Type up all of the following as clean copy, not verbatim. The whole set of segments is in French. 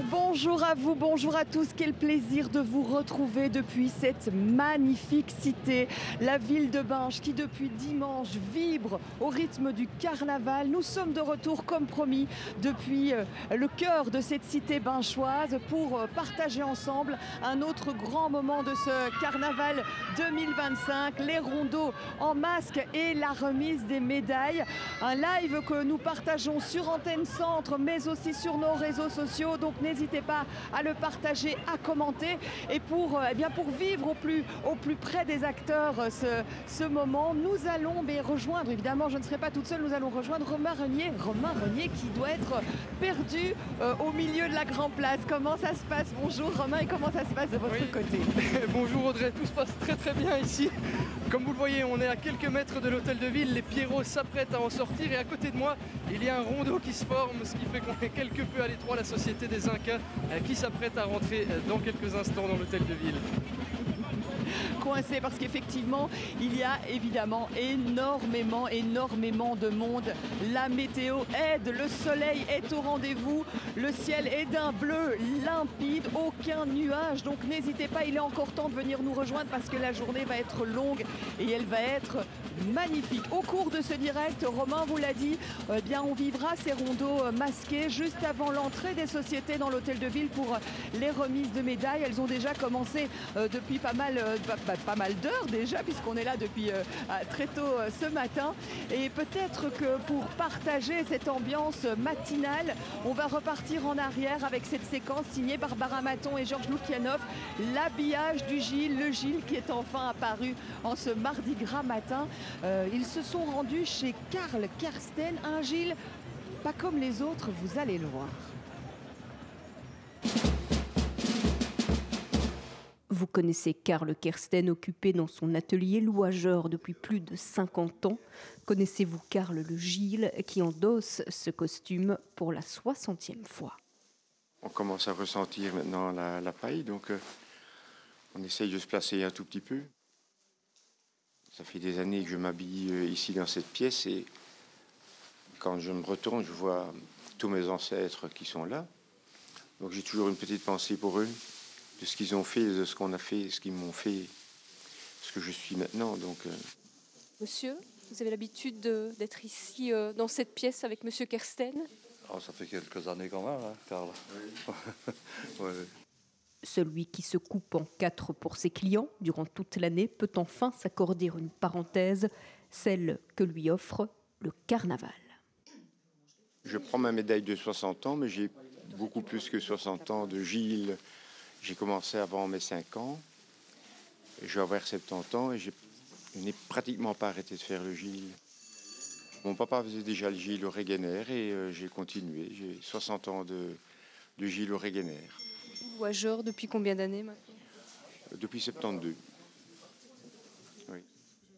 bonjour à vous, bonjour à tous. Quel plaisir de vous retrouver depuis cette magnifique cité, la ville de Binche qui depuis dimanche vibre au rythme du carnaval. Nous sommes de retour comme promis depuis le cœur de cette cité binchoise pour partager ensemble un autre grand moment de ce carnaval 2025, les rondeaux en masque et la remise des médailles. Un live que nous partageons sur Antenne Centre mais aussi sur nos réseaux sociaux. Donc n'hésitez pas à le partager, à commenter. Et pour vivre au plus près des acteurs ce moment, nous allons rejoindre, évidemment je ne serai pas toute seule, nous allons rejoindre Romain Renier qui doit être perdu au milieu de la Grand Place. Comment ça se passe? Bonjour Romain, et comment ça se passe de votre côté? Bonjour Audrey, tout se passe très bien ici. Comme vous le voyez, on est à quelques mètres de l'hôtel de ville, les Pierrots s'apprêtent à en sortir et à côté de moi, il y a un rondeau qui se forme, ce qui fait qu'on est quelque peu à l'étroit, la Société des Incas qui s'apprête à rentrer dans quelques instants dans l'hôtel de ville. Coincé parce qu'effectivement il y a évidemment énormément de monde. La météo aide, le soleil est au rendez-vous, le ciel est d'un bleu limpide, aucun nuage, donc n'hésitez pas, il est encore temps de venir nous rejoindre parce que la journée va être longue et elle va être magnifique. Au cours de ce direct, Romain vous l'a dit, on vivra ces rondeaux masqués juste avant l'entrée des sociétés dans l'hôtel de ville pour les remises de médailles. Elles ont déjà commencé depuis pas mal d'heures déjà, puisqu'on est là depuis très tôt ce matin. Et peut-être que pour partager cette ambiance matinale, on va repartir en arrière avec cette séquence signée Barbara Maton et Georges Loukianov, l'habillage du Gilles, le Gilles qui est enfin apparu en ce mardi gras matin. Ils se sont rendus chez Karl Kersten, un Gilles pas comme les autres, vous allez le voir. Vous connaissez Karl Kersten, occupé dans son atelier louageur depuis plus de 50 ans. Connaissez-vous Karl le Gilles, qui endosse ce costume pour la 60e fois? On commence à ressentir maintenant la paille, donc on essaye de se placer un tout petit peu. Ça fait des années que je m'habille ici dans cette pièce et quand je me retourne, je vois tous mes ancêtres qui sont là. Donc j'ai toujours une petite pensée pour eux, de ce qu'ils ont fait, de ce qu'on a fait, ce qu'ils m'ont fait, ce que je suis maintenant. Donc, Monsieur, vous avez l'habitude d'être ici dans cette pièce avec Monsieur Kersten? Oh, ça fait quelques années quand même, hein, Karl. Oui. Ouais. Celui qui se coupe en 4 pour ses clients durant toute l'année peut enfin s'accorder une parenthèse, celle que lui offre le carnaval. je prends ma médaille de 60 ans, mais j'ai beaucoup plus que 60 ans de Gilles. J'ai commencé avant mes 5 ans. Je vais avoir 70 ans et je n'ai pratiquement pas arrêté de faire le Gilles. Mon papa faisait déjà le Gilles au Regener et j'ai continué. J'ai 60 ans de Gilles au Regener. Louageur depuis combien d'années maintenant? Depuis 72. Oui.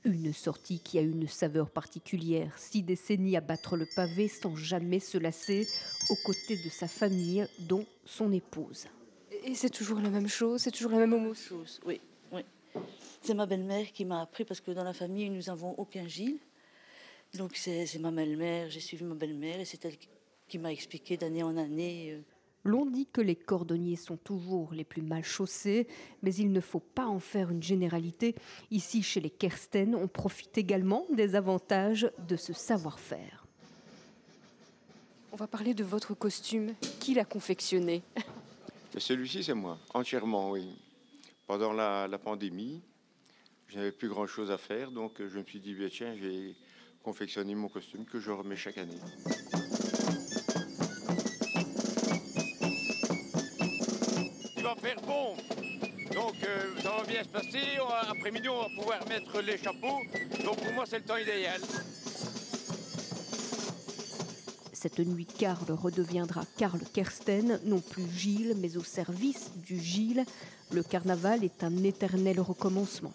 Une sortie qui a une saveur particulière, 6 décennies à battre le pavé sans jamais se lasser, aux côtés de sa famille, dont son épouse. Et c'est toujours la même chose, c'est toujours la même chose. Oui, oui. C'est ma belle-mère qui m'a appris, parce que dans la famille, nous n'avons aucun Gilles. Donc c'est ma belle-mère, j'ai suivi ma belle-mère et c'est elle qui m'a expliqué d'année en année. L'on dit que les cordonniers sont toujours les plus mal chaussés, mais il ne faut pas en faire une généralité. Ici, chez les Kersten, on profite également des avantages de ce savoir-faire. On va parler de votre costume. Qui l'a confectionné? Celui-ci, c'est moi, entièrement, oui. Pendant la pandémie, je n'avais plus grand-chose à faire, donc je me suis dit, tiens, j'ai confectionné mon costume que je remets chaque année. Il va faire bon, donc ça va bien se passer. Après-midi, on va pouvoir mettre les chapeaux, donc pour moi, c'est le temps idéal. Cette nuit, Karl redeviendra Karl Kersten, non plus Gilles, mais au service du Gilles. Le carnaval est un éternel recommencement.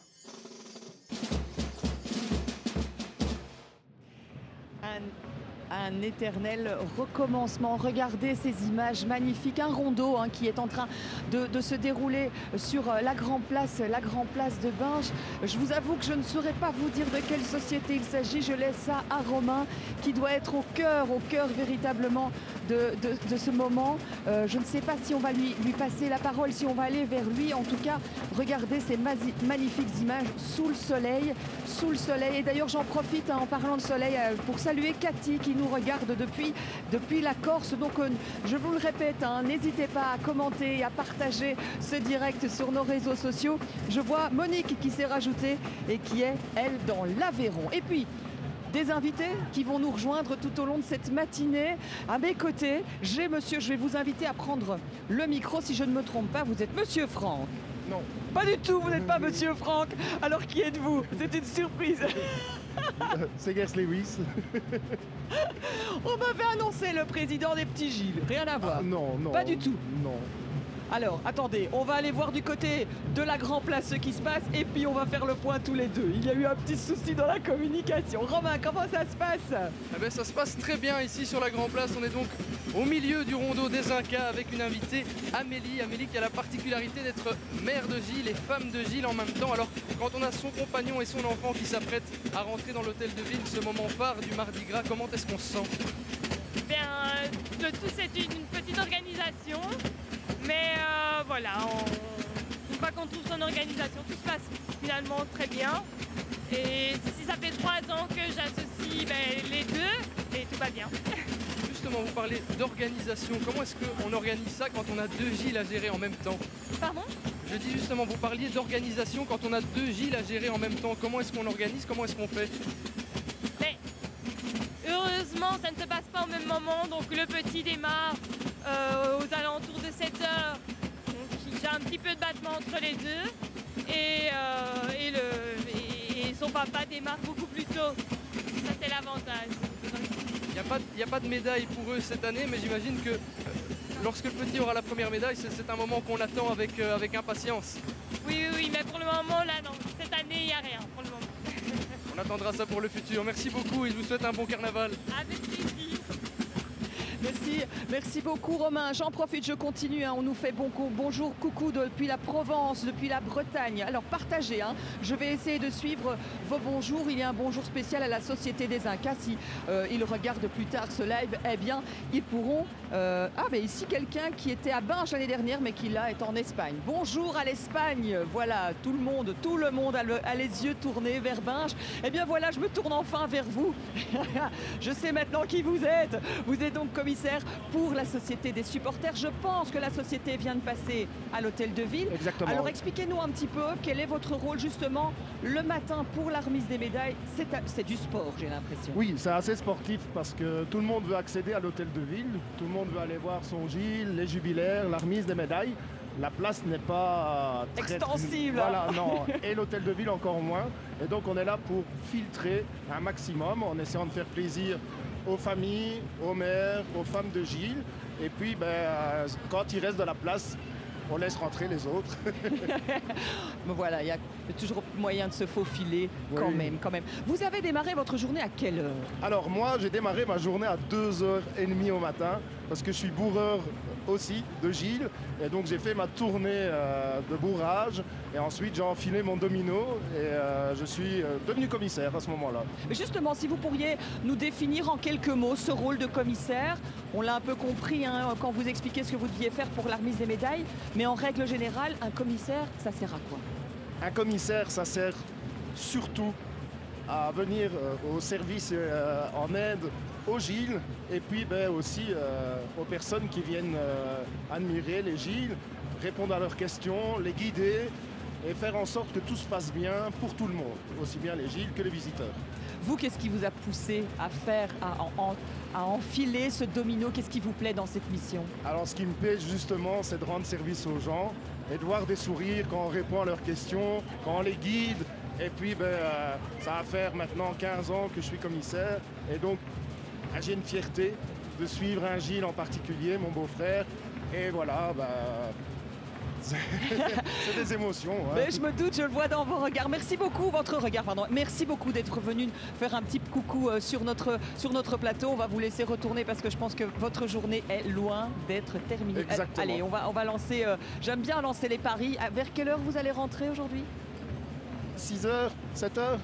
Un éternel recommencement. Regardez ces images magnifiques, un rondeau qui est en train de se dérouler sur la Grand Place de Binche. Je vous avoue que je ne saurais pas vous dire de quelle société il s'agit. Je laisse ça à Romain qui doit être au cœur véritablement de ce moment. Je ne sais pas si on va lui passer la parole, si on va aller vers lui. En tout cas, regardez ces magnifiques images sous le soleil. Sous le soleil. Et d'ailleurs, j'en profite en parlant de soleil pour saluer Cathy qui nous regarde depuis la Corse. Donc, je vous le répète, n'hésitez pas à commenter et à partager ce direct sur nos réseaux sociaux. Je vois Monique qui s'est rajoutée et qui est, elle, dans l'Aveyron. Et puis, des invités qui vont nous rejoindre tout au long de cette matinée. À mes côtés, je vais vous inviter à prendre le micro. Si je ne me trompe pas, vous êtes Monsieur Franck. Non. Pas du tout, vous n'êtes pas Monsieur Franck. Alors qui êtes-vous? C'est une surprise. C'est Gers Lewis. On m'avait annoncé le président des Petits Gilles. Rien à voir. Non, non. Pas du tout. Non. Alors, attendez, on va aller voir du côté de la Grand Place ce qui se passe et puis on va faire le point tous les deux. Il y a eu un petit souci dans la communication. Romain, comment ça se passe? Eh ben, ça se passe très bien ici sur la Grand Place. On est donc au milieu du rondeau des Incas avec une invitée, Amélie. Amélie qui a la particularité d'être mère de Gilles et femme de Gilles en même temps. Alors, quand on a son compagnon et son enfant qui s'apprêtent à rentrer dans l'hôtel de ville, ce moment phare du Mardi Gras, comment est-ce qu'on se sent? Bien, le tout c'est une petite organisation. Mais voilà, une fois qu'on trouve son organisation, tout se passe finalement très bien. Et si ça fait 3 ans que j'associe les deux, et tout va bien. Justement, vous parlez d'organisation. Comment est-ce qu'on organise ça quand on a 2 Gilles à gérer en même temps? Pardon? Je dis justement, vous parliez d'organisation quand on a 2 Gilles à gérer en même temps. Comment est-ce qu'on organise? Comment est-ce qu'on fait? Mais heureusement, ça ne se passe pas au même moment. Donc le petit démarre aux alentours de 7 heures. Donc j'ai un petit peu de battement entre les deux. Et son papa démarre beaucoup plus tôt. Ça, c'est l'avantage. Il n'y a pas de médaille pour eux cette année, mais j'imagine que lorsque le petit aura la première médaille, c'est un moment qu'on attend avec impatience. Oui, mais pour le moment, là, non. Cette année, il n'y a rien, pour le moment. On attendra ça pour le futur. Merci beaucoup et je vous souhaite un bon carnaval. Avec plaisir. Merci beaucoup Romain. J'en profite, je continue. On nous fait bonjour, coucou depuis la Provence, depuis la Bretagne. Alors partagez, je vais essayer de suivre vos bonjours. Il y a un bonjour spécial à la Société des Incas. Si ils regardent plus tard ce live, eh bien ils pourront... mais ici quelqu'un qui était à Binche l'année dernière mais qui là est en Espagne. Bonjour à l'Espagne. Voilà, tout le monde a les yeux tournés vers Binche. Eh bien voilà, je me tourne enfin vers vous. Je sais maintenant qui vous êtes. Vous êtes donc commissaire pour la Société des supporters. Je pense que la société vient de passer à l'hôtel de ville. Exactement. Alors expliquez-nous un petit peu quel est votre rôle justement le matin pour la remise des médailles. C'est du sport, j'ai l'impression. Oui, c'est assez sportif parce que tout le monde veut accéder à l'hôtel de ville. Tout le monde veut aller voir son Gilles, les jubilaires, la remise des médailles. La place n'est pas très extensible. Voilà, non. Et l'hôtel de ville encore moins. Et donc on est là pour filtrer un maximum en essayant de faire plaisir aux familles, aux mères, aux femmes de Gilles. Et puis, quand il reste de la place, on laisse rentrer les autres. Mais voilà, il y a toujours moyen de se faufiler quand même. Vous avez démarré votre journée à quelle heure? Alors moi, j'ai démarré ma journée à 2h30 au matin parce que je suis bourreur aussi de Gilles. Et donc j'ai fait ma tournée de bourrage et ensuite j'ai enfilé mon domino et je suis devenu commissaire à ce moment-là. Mais justement, si vous pourriez nous définir en quelques mots ce rôle de commissaire, on l'a un peu compris quand vous expliquez ce que vous deviez faire pour la remise des médailles, mais en règle générale, un commissaire, ça sert à quoi? Un commissaire, ça sert surtout à venir au service en aide aux Gilles et puis aussi aux personnes qui viennent admirer les Gilles, répondre à leurs questions, les guider et faire en sorte que tout se passe bien pour tout le monde, aussi bien les Gilles que les visiteurs. Vous, qu'est-ce qui vous a poussé à faire, à enfiler ce domino? Qu'est-ce qui vous plaît dans cette mission? Alors ce qui me plaît justement, c'est de rendre service aux gens et de voir des sourires quand on répond à leurs questions, quand on les guide. Et puis ça va faire maintenant 15 ans que je suis commissaire et donc j'ai une fierté de suivre un Gilles en particulier, mon beau-frère. Et voilà, c'est des émotions. Mais je me doute, je le vois dans vos regards. Merci beaucoup, Merci beaucoup d'être venu faire un petit coucou sur notre plateau. On va vous laisser retourner parce que je pense que votre journée est loin d'être terminée. Exactement. Allez, on va lancer. J'aime bien lancer les paris. Vers quelle heure vous allez rentrer aujourd'hui? 6h, 7h,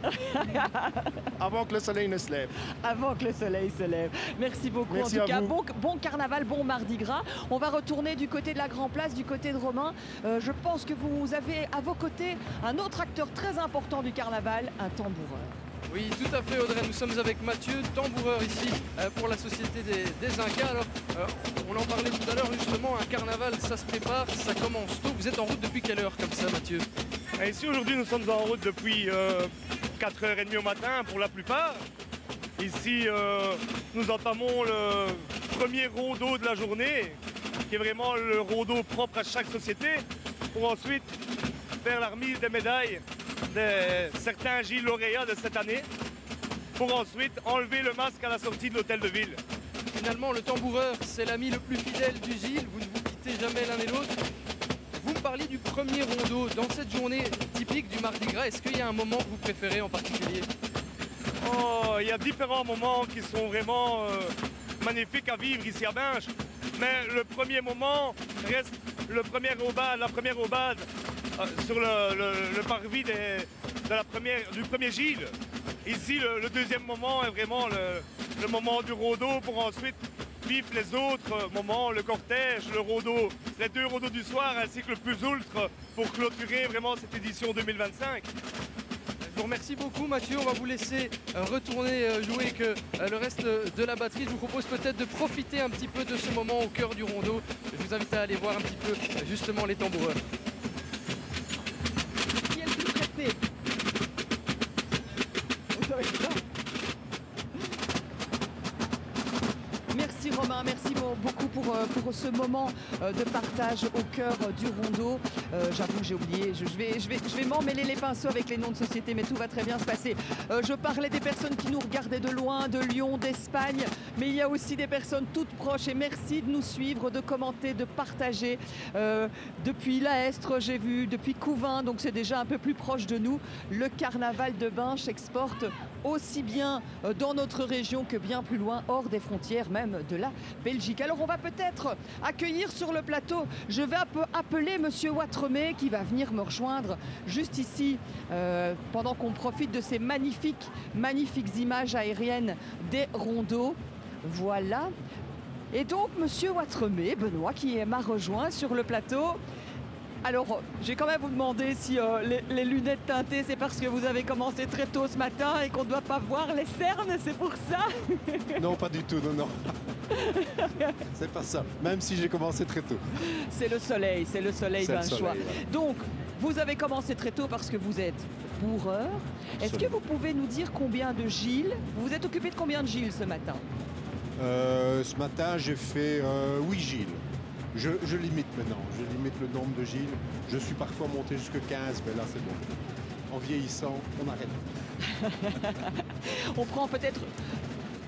avant que le soleil ne se lève. Avant que le soleil se lève. Merci beaucoup. Merci en tout à cas, vous. bon carnaval, bon Mardi Gras. On va retourner du côté de la Grand Place, du côté de Romain. Je pense que vous avez à vos côtés un autre acteur très important du carnaval, un tamboureur. Oui, tout à fait Audrey, nous sommes avec Mathieu, tamboureur ici pour la Société des Incas. Alors, on en parlait tout à l'heure justement, un carnaval ça se prépare, ça commence tôt. Vous êtes en route depuis quelle heure comme ça Mathieu? Ici aujourd'hui nous sommes en route depuis 4h30 au matin pour la plupart. Ici nous entamons le premier rondeau de la journée, qui est vraiment le rondeau propre à chaque société, pour ensuite faire la remise des médailles de certains Gilles lauréats de cette année, pour ensuite enlever le masque à la sortie de l'hôtel de ville. Finalement, le tamboureur, c'est l'ami le plus fidèle du Gilles, vous ne vous quittez jamais l'un et l'autre. Vous me parliez du premier rondeau. Dans cette journée typique du Mardi Gras, est-ce qu'il y a un moment que vous préférez en particulier? Oh, il y a différents moments qui sont vraiment magnifiques à vivre ici à Binche, mais le premier moment reste la première aubade sur le parvis du premier Gilles. Ici, le deuxième moment est vraiment le moment du rondeau pour ensuite vivre les autres moments, le cortège, le rondeau, les 2 rondeaux du soir ainsi que le plus ultra pour clôturer vraiment cette édition 2025. Je vous remercie beaucoup Mathieu, on va vous laisser retourner jouer que le reste de la batterie. Je vous propose peut-être de profiter un petit peu de ce moment au cœur du rondeau. Je vous invite à aller voir un petit peu justement les tamboureurs. Qui est le plus pressé? Vous savez ça? Merci Romain, merci beaucoup pour ce moment de partage au cœur du rondeau. J'avoue, j'ai oublié, je vais m'emmêler les pinceaux avec les noms de société, mais tout va très bien se passer. Je parlais des personnes qui nous regardaient de loin, de Lyon, d'Espagne, mais il y a aussi des personnes toutes proches et merci de nous suivre, de commenter, de partager. Depuis l'Aestre, j'ai vu, depuis Couvin, donc c'est déjà un peu plus proche de nous. Le carnaval de Binche exporte aussi bien dans notre région que bien plus loin, hors des frontières même de la Belgique. Alors on va peut-être accueillir sur le plateau, je vais appeler Monsieur Ouatremet qui va venir me rejoindre juste ici pendant qu'on profite de ces magnifiques images aériennes des rondeaux. Voilà. Et donc Monsieur Ouatremet, Benoît, qui m'a rejoint sur le plateau. Alors, je vais quand même vous demander si les lunettes teintées, c'est parce que vous avez commencé très tôt ce matin et qu'on ne doit pas voir les cernes, c'est pour ça? Non, pas du tout, non. C'est pas ça, même si j'ai commencé très tôt. C'est le soleil binchois. Voilà. Donc, vous avez commencé très tôt parce que vous êtes bourreur. Est-ce que vous pouvez nous dire combien de Gilles? Vous vous êtes occupé de combien de Gilles ce matin? Ce matin, j'ai fait 8 Gilles. Je limite maintenant, je limite le nombre de Gilles. Je suis parfois monté jusqu'à 15, mais là c'est bon. En vieillissant, on arrête. On prend peut-être...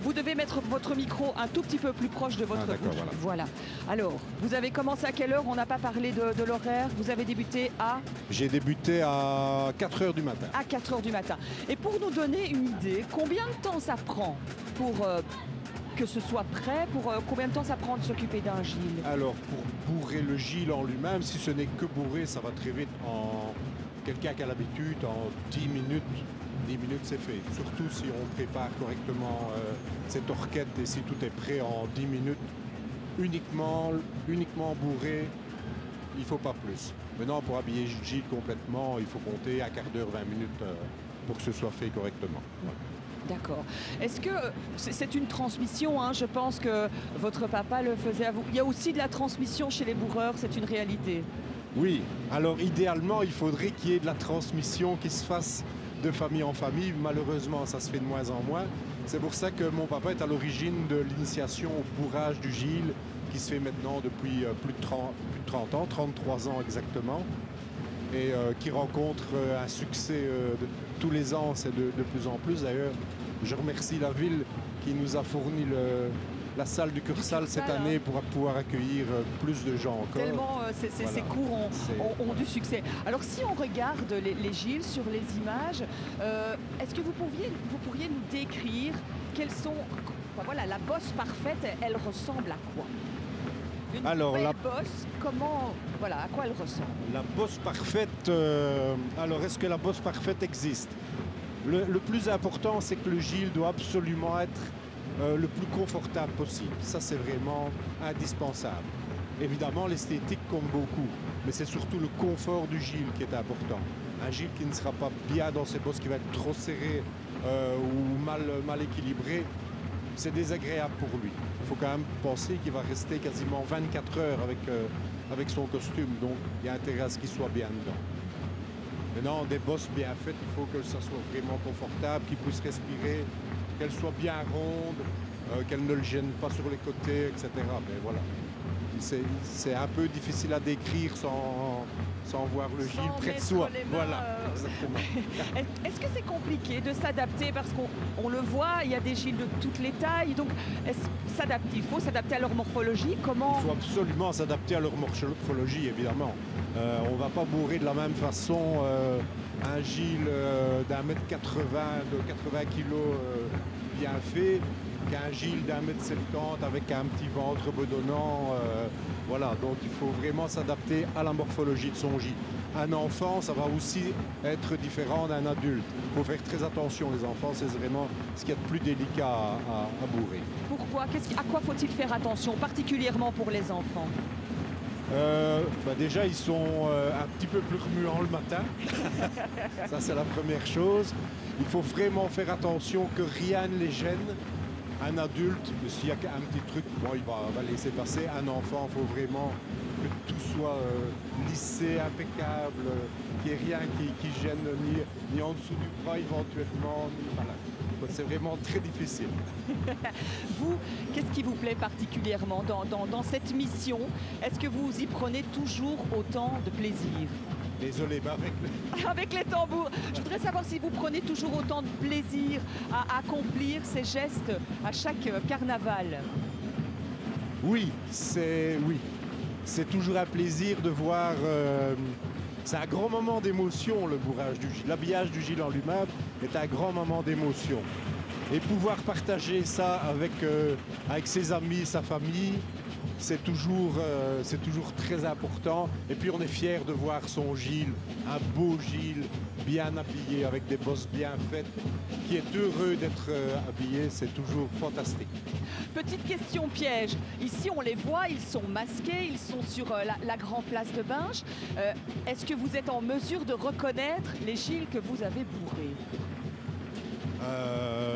Vous devez mettre votre micro un tout petit peu plus proche de votre bouche. Voilà. Alors, vous avez commencé à quelle heure? On n'a pas parlé de l'horaire. Vous avez débuté à... J'ai débuté à 4h du matin. À 4h du matin. Et pour nous donner une idée, combien de temps ça prend pour... que ce soit prêt, pour combien de temps ça prend de s'occuper d'un Gilles? Alors, pour bourrer le Gilles en lui-même, si ce n'est que bourrer, ça va très vite. Quelqu'un qui a l'habitude, en 10 minutes, c'est fait. Surtout si on prépare correctement cette orquette et si tout est prêt en 10 minutes, uniquement bourré, il ne faut pas plus. Maintenant, pour habiller Gilles complètement, il faut compter un quart d'heure, 20 minutes pour que ce soit fait correctement. Voilà. D'accord. Est-ce que c'est une transmission, hein, je pense que votre papa le faisait à vous. Il y a aussi de la transmission chez les bourreurs, c'est une réalité. Oui, alors idéalement, il faudrait qu'il y ait de la transmission qui se fasse de famille en famille. Malheureusement, ça se fait de moins en moins. C'est pour ça que mon papa est à l'origine de l'initiation au bourrage du Gilles, qui se fait maintenant depuis plus de 30 ans, 33 ans exactement, et qui rencontre un succès de tous les ans, c'est de plus en plus. D'ailleurs, je remercie la ville qui nous a fourni la salle du Cursal cette année pour pouvoir accueillir plus de gens encore. Tellement ces cours ont du succès. Alors si on regarde les Gilles sur les images, est-ce que vous pourriez nous décrire quelles sont... Enfin, voilà, la bosse parfaite, elle ressemble à quoi? Une Alors, belle bosse, comment, voilà, à quoi elle ressemble? La bosse parfaite, alors est-ce que la bosse parfaite existe? Le plus important, c'est que le gîte doit absolument être le plus confortable possible. Ça, c'est vraiment indispensable. Évidemment, l'esthétique compte beaucoup, mais c'est surtout le confort du gîte qui est important. Un gîte qui ne sera pas bien dans ses bosses, qui va être trop serré ou mal équilibré, c'est désagréable pour lui. Il faut quand même penser qu'il va rester quasiment 24 heures avec son costume, donc il y a intérêt à ce qu'il soit bien dedans. Maintenant, des bosses bien faites, il faut que ça soit vraiment confortable, qu'il puisse respirer, qu'elle soit bien ronde, qu'elle ne le gêne pas sur les côtés, etc. Mais voilà, c'est un peu difficile à décrire sans voir le gîte près de soi. Voilà, exactement. Est-ce que c'est compliqué de s'adapter parce qu'on le voit, il y a des gîtes de toutes les tailles, donc il faut s'adapter à leur morphologie. Comment? Il faut absolument s'adapter à leur morphologie, évidemment. On ne va pas bourrer de la même façon un gîte d'un mètre 80, de 80 kg bien fait, qu'un gîte d'un mètre 70 avec un petit ventre bedonnant. Voilà, donc il faut vraiment s'adapter à la morphologie de son gîte. Un enfant, ça va aussi être différent d'un adulte. Il faut faire très attention, les enfants, c'est vraiment ce qu'il y a de plus délicat à bourrer. Pourquoi? À quoi faut-il faire attention, particulièrement pour les enfants? Déjà, ils sont un petit peu plus remuants le matin. Ça, c'est la première chose. Il faut vraiment faire attention que rien ne les gêne. Un adulte, s'il y a un petit truc, bon, il va laisser passer. Un enfant, il faut vraiment que tout soit lissé, impeccable, qu'il n'y ait rien qui gêne ni en dessous du bras éventuellement. Voilà. C'est vraiment très difficile. Vous, qu'est-ce qui vous plaît particulièrement dans cette mission? Est-ce que vous y prenez toujours autant de plaisir? Désolé, mais avec les tambours. Je voudrais savoir si vous prenez toujours autant de plaisir à accomplir ces gestes à chaque carnaval. Oui, c'est toujours un plaisir de voir. C'est un grand moment d'émotion, le bourrage du gîte. L'habillage du gîte en lui-même est un grand moment d'émotion. Et pouvoir partager ça avec ses amis, sa famille, c'est toujours très important. Et puis on est fiers de voir son gîte, un beau gîte, bien habillé, avec des bosses bien faites, qui est heureux d'être habillé, c'est toujours fantastique. Petite question piège. Ici, on les voit, ils sont masqués, ils sont sur la grande place de Binche. Est-ce que vous êtes en mesure de reconnaître les gîtes que vous avez bourrés?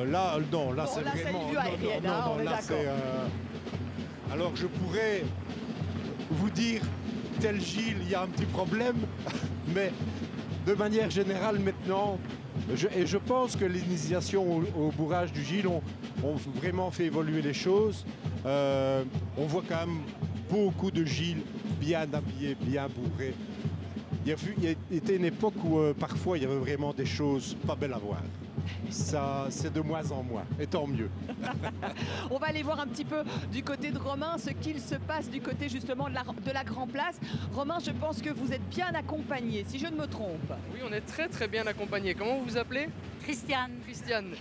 Là, c'est vraiment... C'est une vue aérienne, on est d'accord. Alors, je pourrais vous dire, tel gîte, il y a un petit problème, mais de manière générale, maintenant, je pense que l'initiation au bourrage du gîte ont vraiment fait évoluer les choses. On voit quand même beaucoup de gîtes bien habillés, bien bourrés. Il y a été une époque où parfois il y avait vraiment des choses pas belles à voir. Ça, c'est de moins en moins, et tant mieux. On va aller voir un petit peu du côté de Romain ce qu'il se passe du côté justement de la Grand Place. Romain, je pense que vous êtes bien accompagné, si je ne me trompe. Oui, on est très très bien accompagné. Comment vous vous appelez? Christiane. Christiane.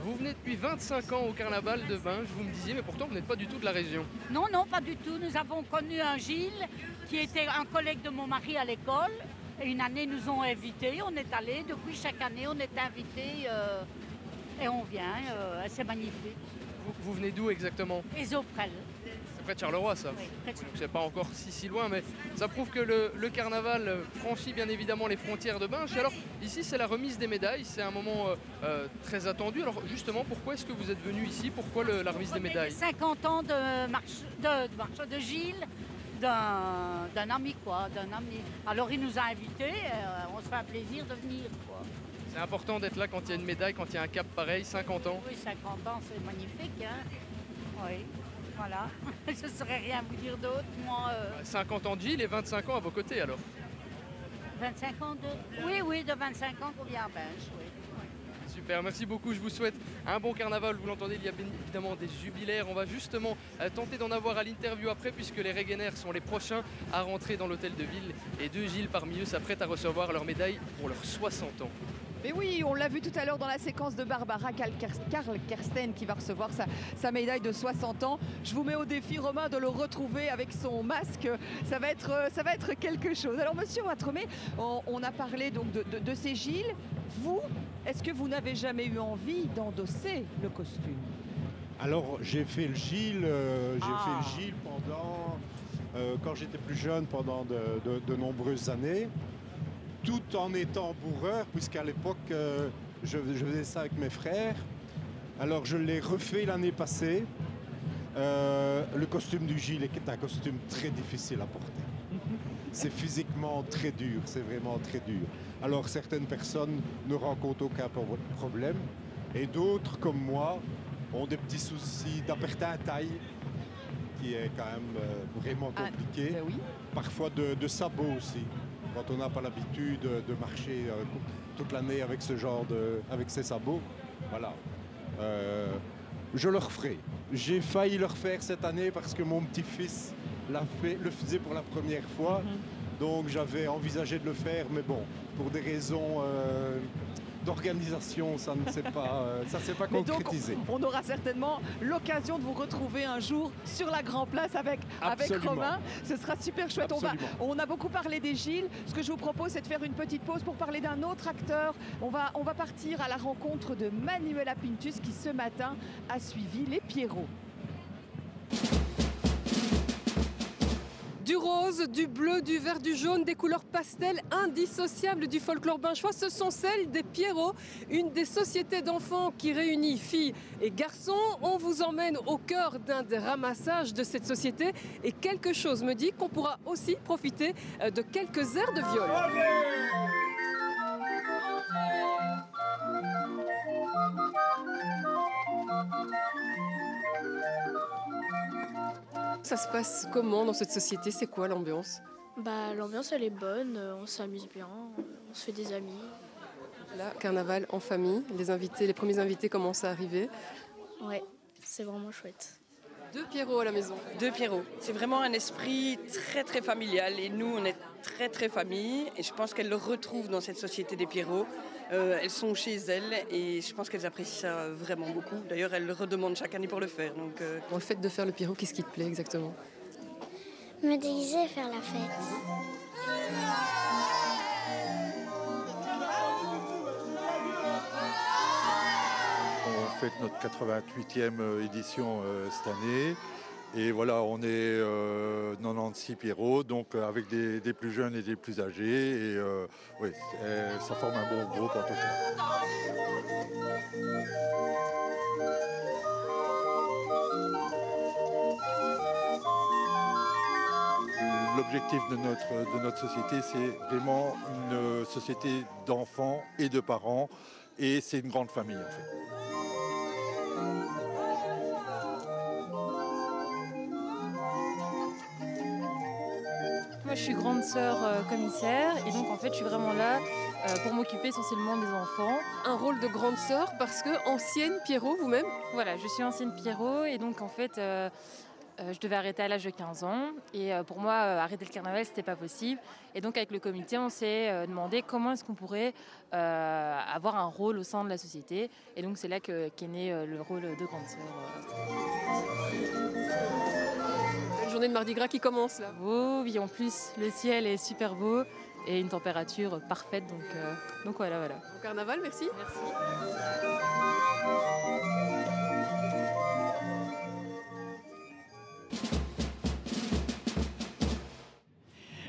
Vous venez depuis 25 ans au carnaval de Binche, vous me disiez, mais pourtant vous n'êtes pas du tout de la région. Non, non, pas du tout. Nous avons connu un Gilles qui était un collègue de mon mari à l'école. Et une année, nous ont invités, on est allés. Depuis, chaque année, on est invités et on vient. C'est magnifique. Vous venez d'où exactement? Esoprel. C'est près de Charleroi, ça. Oui, près de Charleroi. C'est pas encore si loin, mais ça prouve que le carnaval franchit bien évidemment les frontières de Binche. Alors, ici, c'est la remise des médailles. C'est un moment très attendu. Alors, justement, pourquoi est-ce que vous êtes venu ici? Pourquoi la remise des médailles? 50 ans de Gilles. D'un ami, quoi, d'un ami. Alors il nous a invités, on se fait un plaisir de venir, quoi. C'est important d'être là quand il y a une médaille, quand il y a un cap pareil, 50 ans. Oui, 50 ans, c'est magnifique, hein. Oui, voilà. Je ne saurais rien vous dire d'autre, moi. 50 ans de Gilles et 25 ans à vos côtés, alors? 25 ans de... Oui, de 25 ans qu'on vient à Binche, oui. Super, merci beaucoup. Je vous souhaite un bon carnaval. Vous l'entendez, il y a bien évidemment des jubilaires. On va justement tenter d'en avoir à l'interview après, puisque les Regeners sont les prochains à rentrer dans l'hôtel de ville. Et deux Gilles parmi eux s'apprêtent à recevoir leur médaille pour leurs 60 ans. Mais oui, on l'a vu tout à l'heure dans la séquence de Barbara, Karl Kersten qui va recevoir sa médaille de 60 ans. Je vous mets au défi, Romain, de le retrouver avec son masque. Ça va être quelque chose. Alors, monsieur Watremé, on a parlé donc de ces Gilles. Vous, est-ce que vous n'avez jamais eu envie d'endosser le costume? Alors, j'ai fait le Gilles, pendant, quand j'étais plus jeune, pendant de nombreuses années, tout en étant bourreur, puisqu'à l'époque, je faisais ça avec mes frères. Alors, je l'ai refait l'année passée. Le costume du Gilles est un costume très difficile à porter. C'est physiquement très dur, c'est vraiment très dur. Alors, certaines personnes ne rencontrent aucun problème, et d'autres, comme moi, ont des petits soucis d'apertin-taille, qui est quand même vraiment compliqué. Oui. Parfois de sabots aussi, quand on n'a pas l'habitude de marcher toute l'année avec ce genre avec ces sabots. Voilà. Je le referai. J'ai failli le refaire cette année parce que mon petit-fils le faisait pour la première fois. Donc j'avais envisagé de le faire, mais bon, pour des raisons d'organisation, ça ne s'est pas concrétisé. Donc, on aura certainement l'occasion de vous retrouver un jour sur la Grand Place avec Romain. Ce sera super chouette. On a beaucoup parlé des Gilles. Ce que je vous propose, c'est de faire une petite pause pour parler d'un autre acteur. On va partir à la rencontre de Manuela Pintus qui ce matin a suivi les Pierrots. Du rose, du bleu, du vert, du jaune, des couleurs pastel indissociables du folklore binchois, ce sont celles des Pierrots, une des sociétés d'enfants qui réunit filles et garçons. On vous emmène au cœur d'un des ramassages de cette société et quelque chose me dit qu'on pourra aussi profiter de quelques airs de viol. Ça se passe comment dans cette société? C'est quoi l'ambiance? L'ambiance elle est bonne, on s'amuse bien, on se fait des amis. Là, carnaval en famille, les premiers invités commencent à arriver. Ouais, c'est vraiment chouette. 2 Pierrots à la maison. 2 Pierrots. C'est vraiment un esprit très très familial et nous on est très très famille et je pense qu'elles le retrouvent dans cette société des Pierrots. Elles sont chez elles et je pense qu'elles apprécient ça vraiment beaucoup. D'ailleurs, elles le redemandent chaque année pour le faire. Donc, Dans le fait de faire le Pierrot, qu'est-ce qui te plaît exactement? Me déguiser et faire la fête. On fête notre 88e édition cette année. Et voilà, on est 96 Pierrots, donc avec des plus jeunes et des plus âgés. Et oui, ça forme un bon groupe en tout cas. L'objectif de notre société, c'est vraiment une société d'enfants et de parents. Et c'est une grande famille en fait. Moi, je suis grande sœur commissaire et donc en fait je suis vraiment là pour m'occuper essentiellement des enfants. Un rôle de grande sœur parce que ancienne Pierrot vous-même? Voilà, je suis ancienne Pierrot et donc en fait je devais arrêter à l'âge de 15 ans et pour moi arrêter le carnaval c'était pas possible et donc avec le comité on s'est demandé comment est-ce qu'on pourrait avoir un rôle au sein de la société et donc c'est là qu'est né le rôle de grande sœur. Journée de Mardi Gras qui commence là. Oh oui, en plus le ciel est super beau et une température parfaite donc voilà. Bon carnaval, merci. Merci.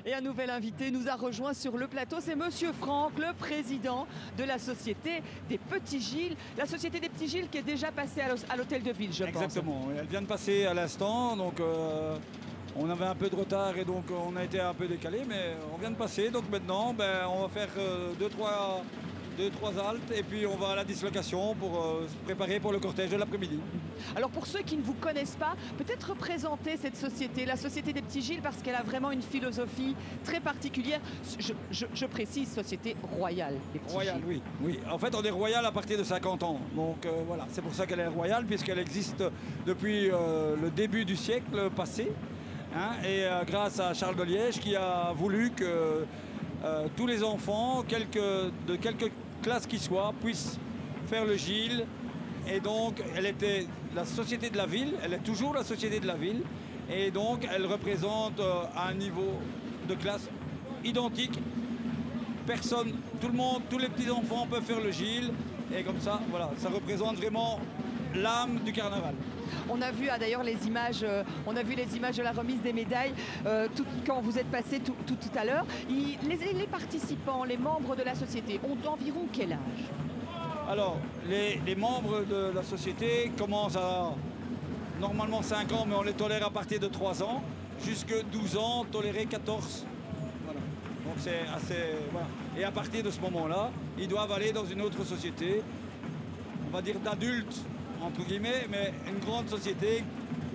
Et un nouvel invité nous a rejoint sur le plateau, c'est Monsieur Franck, le président de la Société des Petits Gilles. La Société des Petits Gilles qui est déjà passée à l'Hôtel de Ville, je pense. Exactement, elle vient de passer à l'instant, donc on avait un peu de retard et donc on a été un peu décalé, mais on vient de passer. Donc maintenant, on va faire 2-3 haltes et puis on va à la dislocation pour se préparer pour le cortège de l'après-midi. Alors pour ceux qui ne vous connaissent pas, peut-être représenter cette société, la Société des Petits Gilles, parce qu'elle a vraiment une philosophie très particulière. Je précise, société royale. Royale, oui. En fait, on est royal à partir de 50 ans. Donc voilà, c'est pour ça qu'elle est royale, puisqu'elle existe depuis le début du siècle passé. Et grâce à Charles de Liège qui a voulu que tous les enfants, de quelque classe qui soit puisse faire le Gilles. Et donc, elle était la société de la ville, elle est toujours la société de la ville. Et donc, elle représente un niveau de classe identique. Personne, tout le monde, tous les petits-enfants peuvent faire le Gilles. Et comme ça, voilà, ça représente vraiment l'âme du carnaval. On a vu d'ailleurs les images, on a vu les images de la remise des médailles quand vous êtes passé tout à l'heure. Les participants, les membres de la société ont environ quel âge? Alors, les membres de la société commencent à normalement 5 ans, mais on les tolère à partir de 3 ans, jusque 12 ans, toléré 14. Voilà. Donc c'est assez... Voilà. Et à partir de ce moment-là, ils doivent aller dans une autre société, on va dire d'adultes, entre guillemets, mais une grande société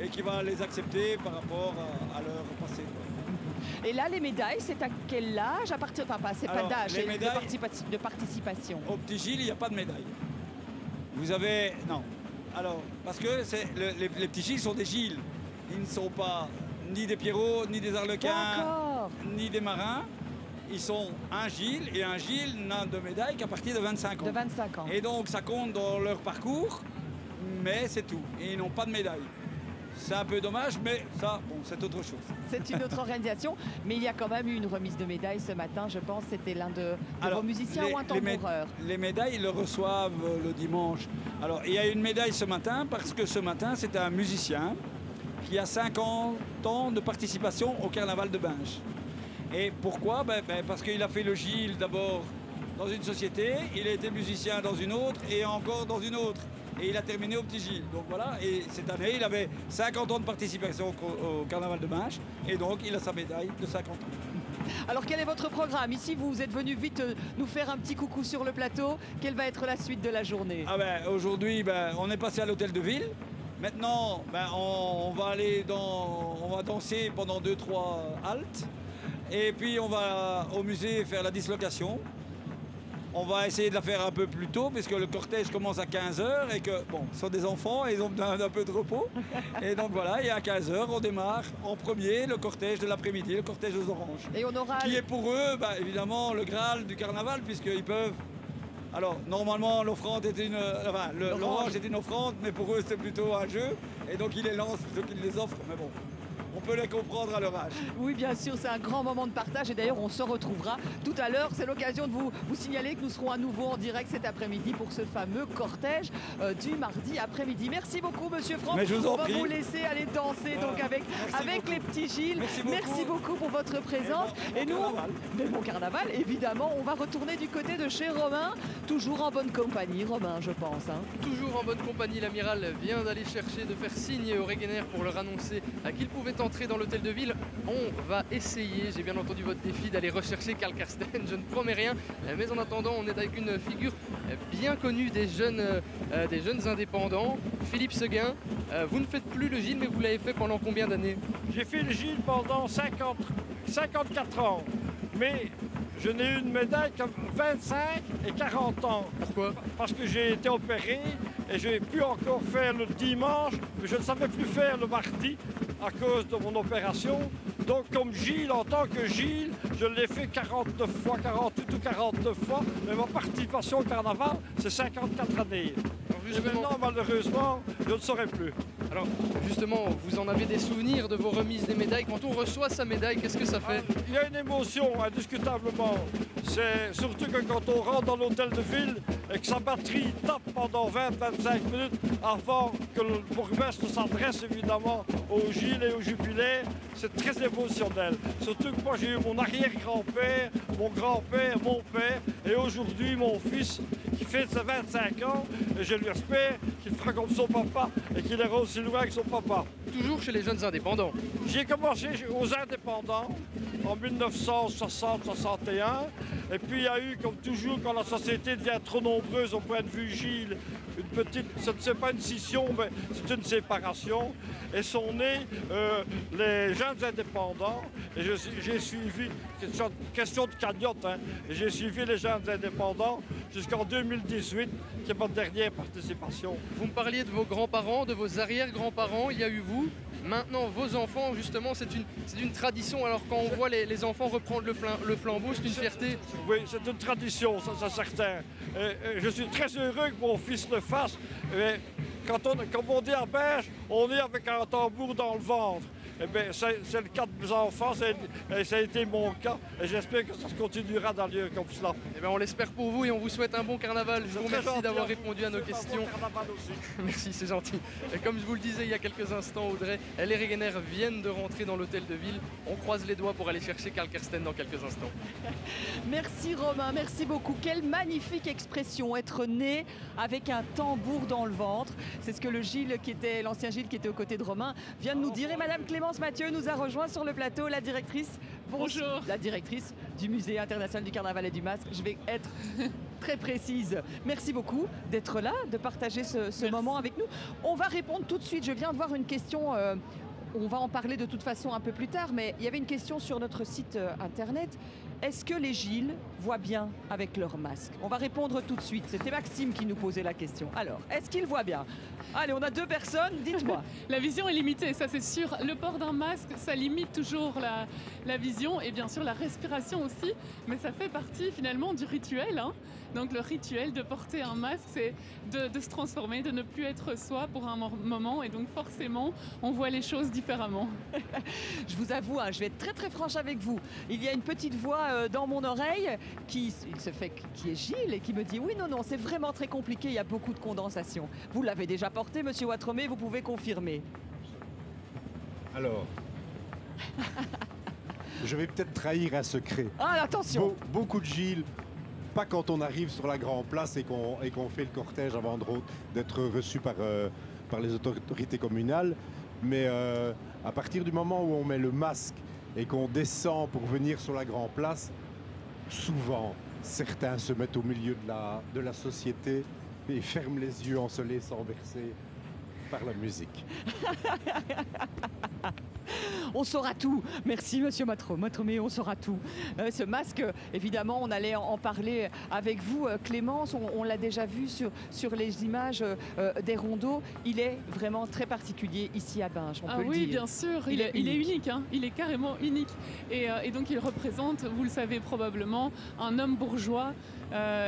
et qui va les accepter par rapport à leur passé. Et là, les médailles, c'est à quel âge? À partir, enfin, c'est pas d'âge, c'est de participation. Au Petit Gilles, il n'y a pas de médaille. Vous avez... Non. Alors, parce que les Petits Gilles sont des Gilles. Ils ne sont pas ni des Pierrots, ni des Arlequins, ni des Marins. Ils sont un Gilles, et un Gilles n'a de médaille qu'à partir de 25 ans. De 25 ans. Et donc, ça compte dans leur parcours, mais c'est tout. Et ils n'ont pas de médaille. C'est un peu dommage, mais ça, bon, c'est autre chose. C'est une autre organisation, mais il y a quand même eu une remise de médailles ce matin, je pense. C'était l'un de vos musiciens ou un tamboureur? Les médailles, ils le reçoivent le dimanche. Alors, il y a une médaille ce matin, parce que ce matin, c'est un musicien qui a 50 ans de participation au carnaval de Binche. Et pourquoi? Parce qu'il a fait le Gilles d'abord dans une société, il a été musicien dans une autre et encore dans une autre. Et il a terminé au Petit Gilles. Donc voilà, et cette année, il avait 50 ans de participation au carnaval de Binche. Et donc, il a sa médaille de 50 ans. Alors, quel est votre programme? Ici, vous êtes venu vite nous faire un petit coucou sur le plateau. Quelle va être la suite de la journée? Aujourd'hui, on est passé à l'hôtel de ville. Maintenant, on va danser pendant 2-3 haltes. Et puis, on va au musée faire la dislocation. On va essayer de la faire un peu plus tôt, puisque le cortège commence à 15h et que, bon, ce sont des enfants et ils ont besoin d'un peu de repos. Et donc voilà, et à 15h, on démarre en premier le cortège de l'après-midi, le cortège aux oranges. Et on aura... Qui est pour eux, évidemment, le Graal du carnaval, puisqu'ils peuvent... Alors, normalement, l'offrande est une... Enfin, l'orange est une offrande, mais pour eux, c'est plutôt un jeu. Et donc, ils les lancent plutôt qu'ils les offrent, mais bon... On peut les comprendre à leur âge. Oui, bien sûr, c'est un grand moment de partage et d'ailleurs on se retrouvera tout à l'heure. C'est l'occasion de vous signaler que nous serons à nouveau en direct cet après-midi pour ce fameux cortège du mardi après-midi. Merci beaucoup, monsieur Franck. Mais je vous en prie. On va vous laisser aller danser donc avec les petits Gilles. Merci beaucoup pour votre présence. Et nous, bon carnaval, évidemment, on va retourner du côté de chez Romain, toujours en bonne compagnie, Romain, je pense. Hein. Toujours en bonne compagnie, l'amiral vient d'aller chercher, de faire signe au Regener pour leur annoncer qu'il pouvait entrer dans l'hôtel de ville. On va essayer, j'ai bien entendu votre défi, d'aller rechercher Karl Karsten. Je ne promets rien, mais en attendant, on est avec une figure bien connue des jeunes indépendants, Philippe Seguin. Vous ne faites plus le Gilles, mais vous l'avez fait pendant combien d'années? J'ai fait le Gilles pendant 54 ans, mais je n'ai eu une médaille que 25 et 40 ans. Pourquoi? Parce que j'ai été opéré et j'ai pu encore faire le dimanche, mais je ne savais plus faire le mardi à cause de mon opération. Donc comme Gilles, en tant que Gilles, je l'ai fait 49 fois, 48 ou 49 fois, mais ma participation au carnaval, c'est 54 années. Et maintenant, malheureusement, je ne saurais plus. Alors justement, vous en avez des souvenirs de vos remises des médailles? Quand on reçoit sa médaille, qu'est-ce que ça fait? Il y a une émotion, indiscutablement. C'est surtout que quand on rentre dans l'hôtel de ville et que sa batterie tape pendant 20-25 minutes avant que le bourgmestre s'adresse évidemment au Gilles et au jubilé, c'est très émotionnel. Surtout que moi j'ai eu mon arrière-grand-père, mon grand-père, mon père et aujourd'hui mon fils qui fête ses 25 ans et je lui espère qu'il fera comme son papa et qu'il ira aussi loin que son papa. Toujours chez les jeunes indépendants? J'ai commencé aux indépendants en 1960-61 et puis il y a eu, comme toujours, quand la société devient trop nombreuse au point de vue Gilles, une petite, ce n'est pas une scission, mais c'est une séparation. Et sont nés les jeunes indépendants. Et j'ai suivi, question de cagnotte, hein, et j'ai suivi les jeunes indépendants jusqu'en 2018, qui est ma dernière participation. Vous me parliez de vos grands-parents, de vos arrière-grands-parents, il y a eu vous? maintenant vos enfants, justement, c'est une tradition. Alors quand on voit les enfants reprendre le flambeau, c'est une fierté. Oui, c'est une tradition, ça c'est certain. Et je suis très heureux que mon fils le fasse. Et comme on dit à Binche, on est avec un tambour dans le ventre. Eh bien, c'est le cas de mes enfants, et ça a été mon cas. Et j'espère que ça se continuera d'aller comme cela. Eh bien, on l'espère pour vous et on vous souhaite un bon carnaval. Je vous remercie d'avoir répondu à nos questions. Merci, c'est gentil. Et comme je vous le disais il y a quelques instants, Audrey, les Regener viennent de rentrer dans l'hôtel de ville. On croise les doigts pour aller chercher Karl Kersten dans quelques instants. Merci Romain, merci beaucoup. Quelle magnifique expression, être né avec un tambour dans le ventre. C'est ce que l'ancien Gilles qui était aux côtés de Romain vient de nous dire. Et Madame Clémence Mathieu nous a rejoint sur le plateau, la directrice. Bonjour. La directrice du Musée international du Carnaval et du Masque. Je vais être très précise. Merci beaucoup d'être là, de partager ce moment avec nous. On va répondre tout de suite. Je viens de voir une question. On va en parler de toute façon un peu plus tard, mais il y avait une question sur notre site internet. Est-ce que les Gilles voient bien avec leur masque? On va répondre tout de suite. C'était Maxime qui nous posait la question. Alors, est-ce qu'ils voient bien? Allez, on a 2 personnes, dites-moi. La vision est limitée, ça c'est sûr. Le port d'un masque, ça limite toujours la vision et bien sûr la respiration aussi. Mais ça fait partie finalement du rituel. Hein. Donc le rituel de porter un masque, c'est de se transformer, de ne plus être soi pour un moment. Et donc forcément, on voit les choses différemment. Je vous avoue, je vais être très très franche avec vous. Il y a une petite voix dans mon oreille qui est Gilles et qui me dit oui, non, c'est vraiment très compliqué, il y a beaucoup de condensation. Vous l'avez déjà porté, monsieur Watremé, vous pouvez confirmer. Alors, je vais peut-être trahir un secret. Ah, attention! Beaucoup de Gilles, pas quand on arrive sur la Grand Place et qu'on fait le cortège avant d'être reçu par les autorités communales, mais à partir du moment où on met le masque et qu'on descend pour venir sur la Grand Place, souvent, certains se mettent au milieu de la société et ferment les yeux en se laissant bercer par la musique. On saura tout. Merci, monsieur Matromé, on saura tout. Ce masque, évidemment, on allait en parler avec vous, Clémence. On l'a déjà vu sur les images des rondeaux. Il est vraiment très particulier ici à Binche, on peut le dire. Oui, bien sûr. Il est unique. Hein. Il est carrément unique. Et donc, il représente, vous le savez probablement, un homme bourgeois.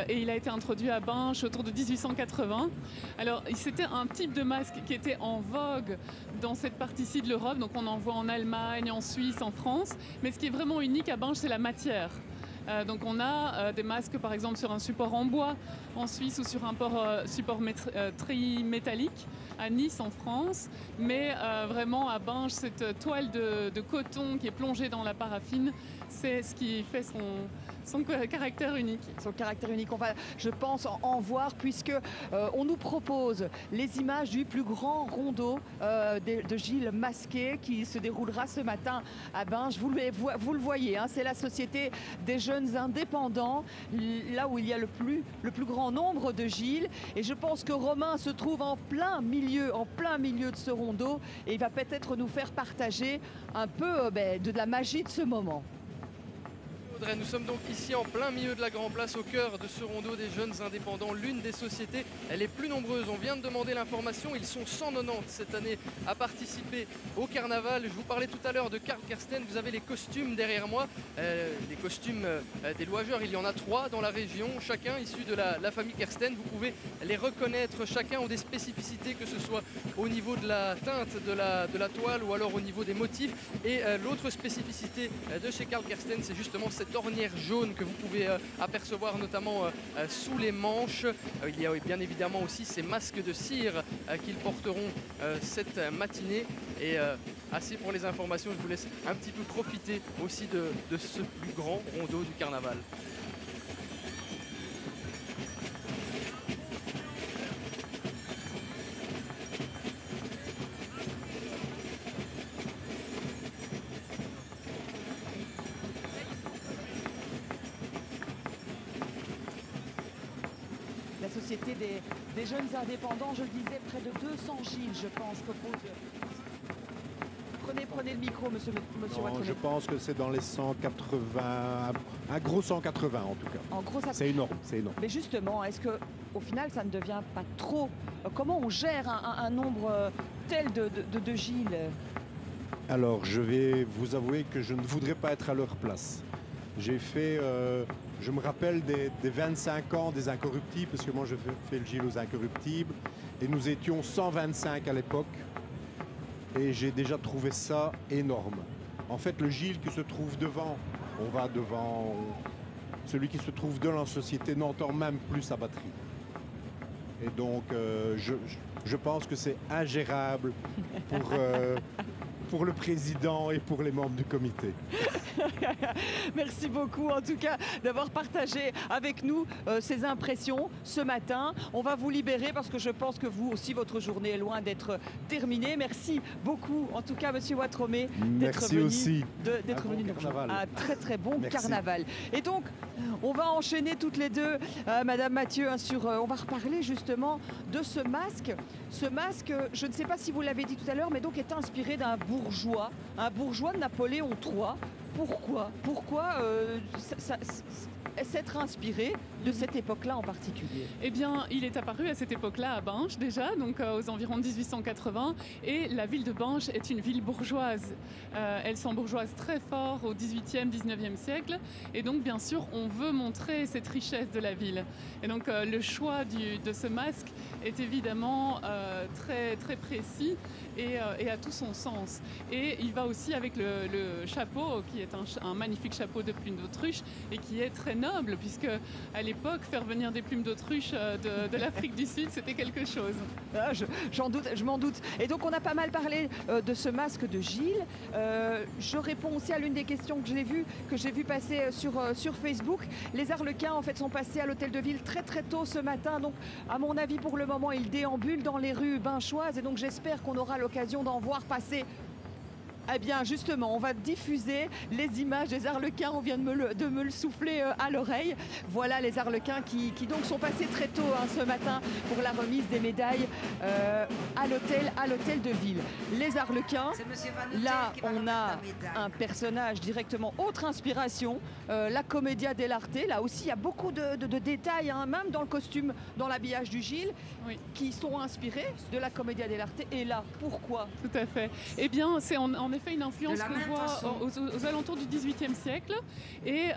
Et il a été introduit à Binche autour de 1880. Alors, c'était un type de masque qui était en vogue dans cette partie-ci de l'Europe. Donc, on en voit en Allemagne, en Suisse, en France. Mais ce qui est vraiment unique à Binche, c'est la matière. Donc, on a des masques, par exemple, sur un support en bois en Suisse ou sur un support trimétallique à Nice, en France. Mais vraiment, à Binche, cette toile de coton qui est plongée dans la paraffine, c'est ce qui fait son caractère unique. Son caractère unique. On va, je pense, en voir puisque on nous propose les images du plus grand rondeau de Gilles masqué qui se déroulera ce matin à Binche. Vous le voyez, hein, c'est la Société des jeunes indépendants, là où il y a le plus grand nombre de Gilles. Et je pense que Romain se trouve en plein milieu de ce rondeau et il va peut-être nous faire partager un peu de la magie de ce moment. Nous sommes donc ici en plein milieu de la Grand Place, au cœur de ce rondeau des jeunes indépendants, l'une des sociétés les plus nombreuses. On vient de demander l'information, ils sont 190 cette année à participer au carnaval. Je vous parlais tout à l'heure de Karl Kersten, vous avez les costumes derrière moi, les costumes des louageurs, il y en a 3 dans la région, chacun issu de la famille Kersten. Vous pouvez les reconnaître, chacun ont des spécificités, que ce soit au niveau de la teinte de la toile ou alors au niveau des motifs. Et l'autre spécificité de chez Karl Kersten, c'est justement cette ornière jaune que vous pouvez apercevoir notamment sous les manches. Il y a bien évidemment aussi ces masques de cire qu'ils porteront cette matinée. Et assez pour les informations, je vous laisse un petit peu profiter aussi de ce plus grand rondeau du carnaval. Société des jeunes indépendants, je le disais, près de 200 Gilles, je pense, propose. Prenez le micro, monsieur Watremé. Je pense que c'est dans les 180, un gros 180 en tout cas. En gros, c'est énorme, c'est énorme. Mais justement, est-ce que au final, ça ne devient pas trop? Comment on gère un nombre tel de Gilles? Alors, je vais vous avouer que je ne voudrais pas être à leur place. J'ai fait, je me rappelle des 25 ans des Incorruptibles, parce que moi je fais le Gilles aux Incorruptibles, et nous étions 125 à l'époque, et j'ai déjà trouvé ça énorme. En fait, le Gilles qui se trouve devant, on va devant, celui qui se trouve devant la société n'entend même plus sa batterie. Et donc, je pense que c'est ingérable pour le président et pour les membres du comité. Merci beaucoup en tout cas d'avoir partagé avec nous ces impressions ce matin. On va vous libérer parce que je pense que vous aussi, votre journée est loin d'être terminée. Merci beaucoup en tout cas Monsieur Watromé d'être venu à un très très bon carnaval. Et donc on va enchaîner toutes les deux, Madame Mathieu, on va reparler justement de ce masque. Ce masque, je ne sais pas si vous l'avez dit tout à l'heure, mais donc est inspiré d'un bourgeois de Napoléon III. Pourquoi s'être inspiré de cette époque-là en particulier? Eh bien, il est apparu à cette époque-là à Binche déjà, donc aux environs de 1880, et la ville de Binche est une ville bourgeoise. Elle s'embourgeoise très fort au 18e, 19e siècle, et donc bien sûr, on veut montrer cette richesse de la ville. Et donc le choix de ce masque est évidemment très, très précis et a tout son sens. Et il va aussi avec le chapeau, qui est un magnifique chapeau de plumes d'autruche et qui est très noble, puisque à l'époque, faire venir des plumes d'autruche de l'Afrique du Sud, c'était quelque chose. Ah, je m'en doute. Et donc, on a pas mal parlé de ce masque de Gilles. Je réponds aussi à l'une des questions que j'ai vu passer sur Facebook. Les Arlequins, en fait, sont passés à l'hôtel de ville très très tôt ce matin. Donc, à mon avis, pour le moment, ils déambulent dans les rues binchoises. Et donc, j'espère qu'on aura l'occasion d'en voir passer. Eh bien, justement, on va diffuser les images des Arlequins. On vient de me le souffler à l'oreille. Voilà les Arlequins qui donc sont passés très tôt ce matin pour la remise des médailles à l'hôtel de ville. Les Arlequins, là, on a un personnage directement autre inspiration, la Commedia dell'arte. Là aussi, il y a beaucoup de détails, même dans le costume, dans l'habillage du Gilles, qui sont inspirés de la Commedia dell'arte. Et là, pourquoi? Tout à fait. Eh bien, c'est en effet une influence qu'on voit aux alentours du XVIIIe siècle, et